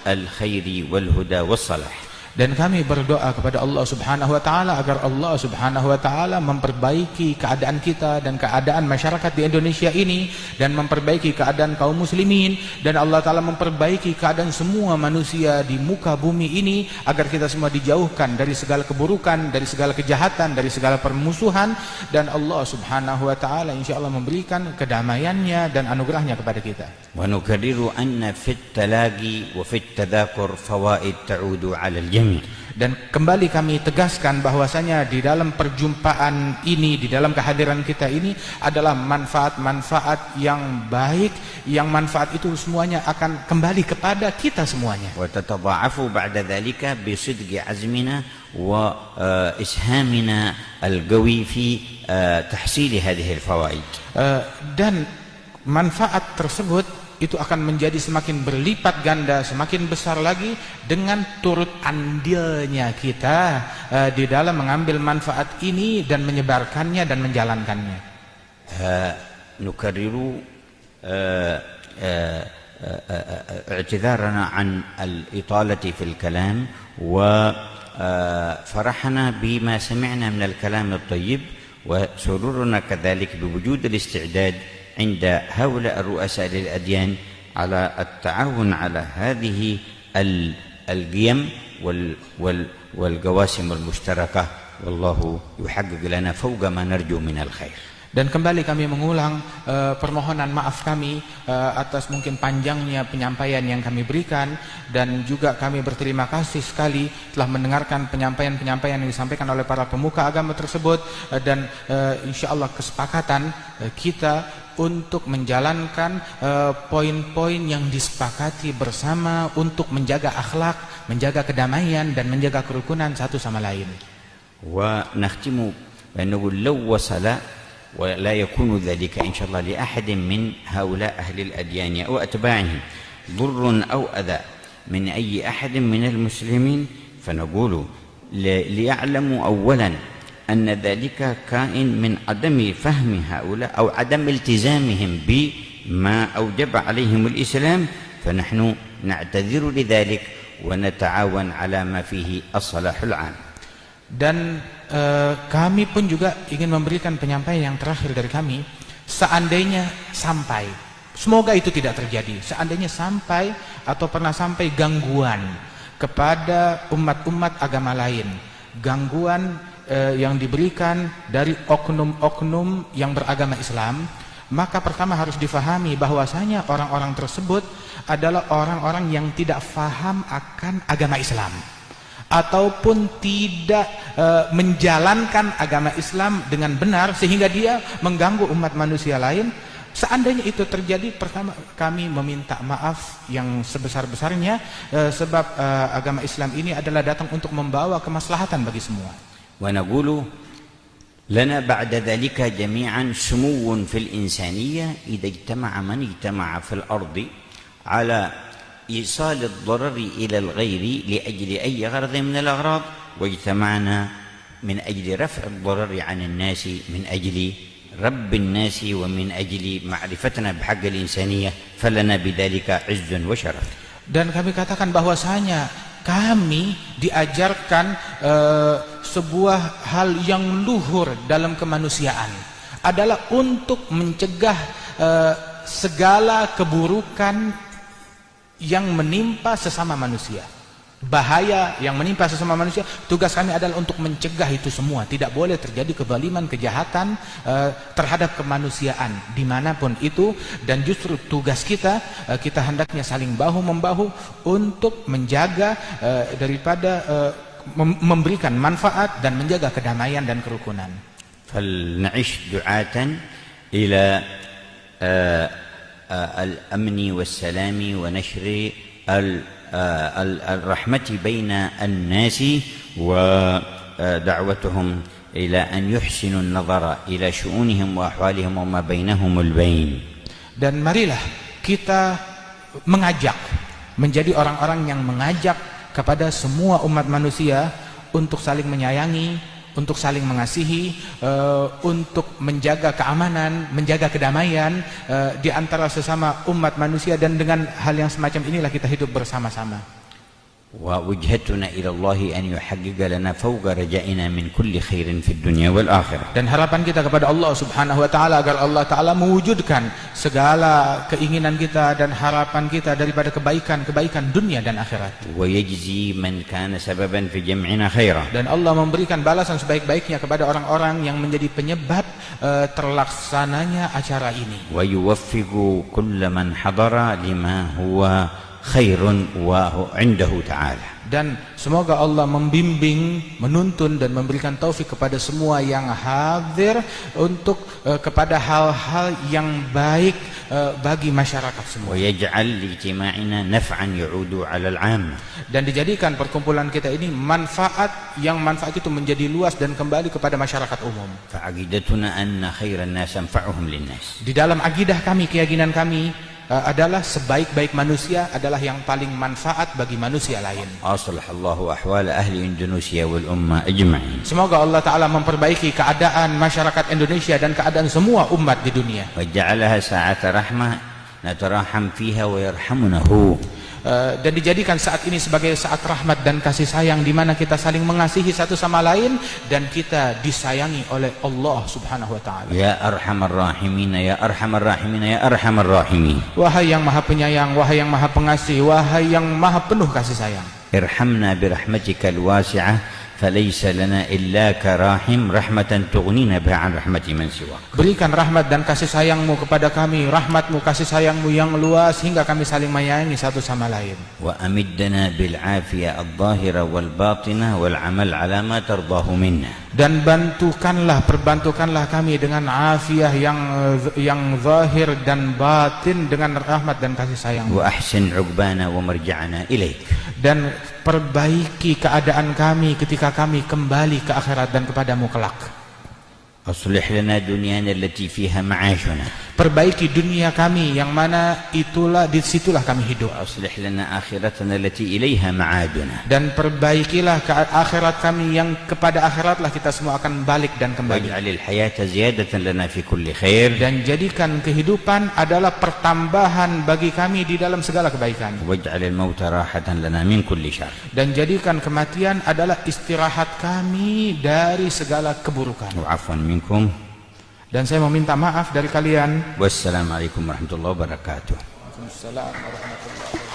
الخير والهدى والصلاح. Dan kami berdoa kepada Allah Subhanahu wa taala agar Allah Subhanahu wa taala memperbaiki keadaan kita dan keadaan masyarakat di Indonesia ini, dan memperbaiki keadaan kaum muslimin, dan Allah taala memperbaiki keadaan semua manusia di muka bumi ini agar kita semua dijauhkan dari segala keburukan, dari segala kejahatan, dari segala permusuhan, dan Allah Subhanahu wa taala insyaallah memberikan kedamaiannya dan anugerahnya kepada kita. ونكرر أن في التلاقي وفي التذاكر فوائد تعود على الجميع. Dan kembali kami tegaskan bahwasanya di dalam perjumpaan ini, di dalam kehadiran kita ini adalah manfaat-manfaat yang baik, yang manfaat itu semuanya akan kembali kepada kita semuanya. وتتضاعف بعد ذلك بصدق عزمنا وإسهامنا القوي في تحصيل هذه الفوائد. Dan manfaat tersebut itu akan menjadi semakin berlipat ganda, semakin besar lagi dengan turut andilnya kita di dalam mengambil manfaat ini dan menyebarkannya dan menjalankannya. نكرر اعتذارنا عن الإطالة في الكلام وفرحنا بما سمعنا من الكلام الطيب وسرورنا كذلك بوجود الاستعداد عند هؤلاء الرؤساء للأديان على التعاون على هذه القيم والقواسم المشتركة والله يحقق لنا فوق ما نرجو من الخير. Dan kembali kami mengulang permohonan maaf kami atas mungkin panjangnya penyampaian yang kami berikan, dan juga kami berterima kasih sekali telah mendengarkan penyampaian-penyampaian yang disampaikan oleh para pemuka agama tersebut, dan insya Allah kesepakatan kita untuk menjalankan poin-poin yang disepakati bersama untuk menjaga akhlak, menjaga kedamaian, dan menjaga kerukunan satu sama lain. ونختم بأنه لو وصل ولا يكون ذلك إن شاء الله لأحد من هؤلاء أهل الأديان أو أتباعهم ضر أو أذى من أي أحد من المسلمين فنقول ليعلموا أولا أن ذلك كائن من عدم فهم هؤلاء أو عدم التزامهم بما أوجب عليهم الإسلام، فنحن نعتذر لذلك ونتعاون على ما فيه الصلاح العام. Dan kami pun juga ingin memberikan penyampaian yang terakhir dari kami. Seandainya sampai, semoga itu tidak terjadi, seandainya sampai atau pernah sampai gangguan kepada umat-umat agama lain, gangguan yang diberikan dari oknum-oknum yang beragama Islam, maka pertama harus difahami bahwasanya orang-orang tersebut adalah orang-orang yang tidak faham akan agama Islam, ataupun tidak menjalankan agama Islam dengan benar sehingga dia mengganggu umat manusia lain. Seandainya itu terjadi, pertama kami meminta maaf yang sebesar-besarnya, sebab agama Islam ini adalah datang untuk membawa kemaslahatan bagi semua. ونقول لنا بعد ذلك جميعا سمو في الإنسانية إذا اجتمع من اجتمع في الأرض على إيصال الضرر إلى الغير لأجل أي غرض من الأغراض، واجتمعنا من أجل رفع الضرر عن الناس، من أجل رب الناس، ومن أجل معرفتنا بحق الإنسانية، فلنا بذلك عز وشرف. Dan kami katakan bahwasanya kami diajarkan sebuah hal yang luhur dalam kemanusiaan adalah untuk mencegah segala keburukan yang menimpa sesama manusia, bahaya yang menimpa sesama manusia. Tugas kami adalah untuk mencegah itu semua. Tidak boleh terjadi kezaliman, kejahatan terhadap kemanusiaan dimanapun itu. Dan justru tugas kita, kita hendaknya saling bahu-membahu untuk menjaga daripada memberikan manfaat dan menjaga kedamaian dan kerukunan. فلنعيش دعاة إلى الأمن والسلام ونشر الرحمة بين الناس، ودعوتهم إلى أن يحسنوا النظر إلى شؤونهم وأحوالهم وما بينهم البين. Dan marilah kita mengajak, menjadi orang-orang yang mengajak kepada semua umat manusia untuk saling menyayangi, untuk saling mengasihi, untuk menjaga keamanan, menjaga kedamaian di antara sesama umat manusia. Dan dengan hal yang semacam inilah kita hidup bersama-sama. ووجهتنا إلى الله أن يحقق لنا فوق رجائنا من كل خير في الدنيا والآخرة. Dan harapan kita kepada Allah Subhanahu wa taala agar Allah taala mewujudkan segala keinginan kita dan harapan kita daripada kebaikan dunia dan akhirat. ويجزي من كان سببا في جمعنا خيرا. Dan Allah memberikan balasan sebaik-baiknya kepada orang-orang yang menjadi penyebab terlaksananya acara ini. ويوفق كل من حضر لما هو خير وعنده تعالى. Dan semoga Allah membimbing, menuntun dan memberikan taufik kepada semua yang hadir untuk kepada hal-hal yang baik bagi masyarakat semua. ويجعل لاجتماعنا نفعا يعود على العامة. Dan dijadikan perkumpulan kita ini manfaat itu menjadi luas dan kembali kepada masyarakat umum. فعقيدتنا أن خير الناس أنفعهم للناس. Di dalam akidah kami, keyakinan kami adalah sebaik-baik manusia adalah yang paling manfaat bagi manusia lain. أصلح الله أحوال أهل إندونيسيا والأمة أجمعين. Semoga Allah Ta'ala memperbaiki keadaan masyarakat Indonesia dan keadaan semua umat di dunia. وجعلها ساعة رحمة نتراحم فيها ويرحمنا هو. Dan dijadikan saat ini sebagai saat rahmat dan kasih sayang di mana kita saling mengasihi satu sama lain dan kita disayangi oleh Allah Subhanahu wa taala. Ya Arhamar Rahimin, ya Arhamar Rahimin, ya Arhamar Rahimin. Wahai yang Maha Penyayang, wahai yang Maha Pengasih, wahai yang Maha penuh kasih sayang. ارحمنا برحمتك الواسعة فليس لنا إلا كراحم رحمة تغنينا بها عن رحمة من سواك. Berikan rahmat dan kasih sayangmu kepada kami, rahmatmu, kasih sayangmu yang luas hingga kami saling menyayangi satu sama lain. وأمدنا بالعافية الظاهرة والباطنة والعمل على ما ترضاه منا. Dan perbantukanlah kami dengan afiah yang zahir dan batin dengan rahmat dan kasih sayang. وأحسن عقبانا ومرجعنا إليك. Dan perbaiki keadaan kami ketika kami kembali ke akhirat dan kepadamu kelak. أصلح لنا دنيانا التي فيها معاشنا. Perbaiki dunia kami yang mana disitulah kami hidup. وأصلح لنا آخرتنا التي إليها معادنا. Dan perbaikilah akhirat kami yang kepada akhiratlah kita semua akan balik dan kembali. واجعل الحياة زيادة لنا في كل خير. Dan jadikan kehidupan adalah pertambahan bagi kami di dalam segala kebaikan. واجعل الموت راحة لنا من كل شر. Dan jadikan kematian adalah istirahat kami dari segala keburukan. وعفوا منكم. Dan saya meminta maaf dari kalian. والسلام عليكم ورحمة الله وبركاته. Waalaikumsalam warahmatullahi wabarakatuh.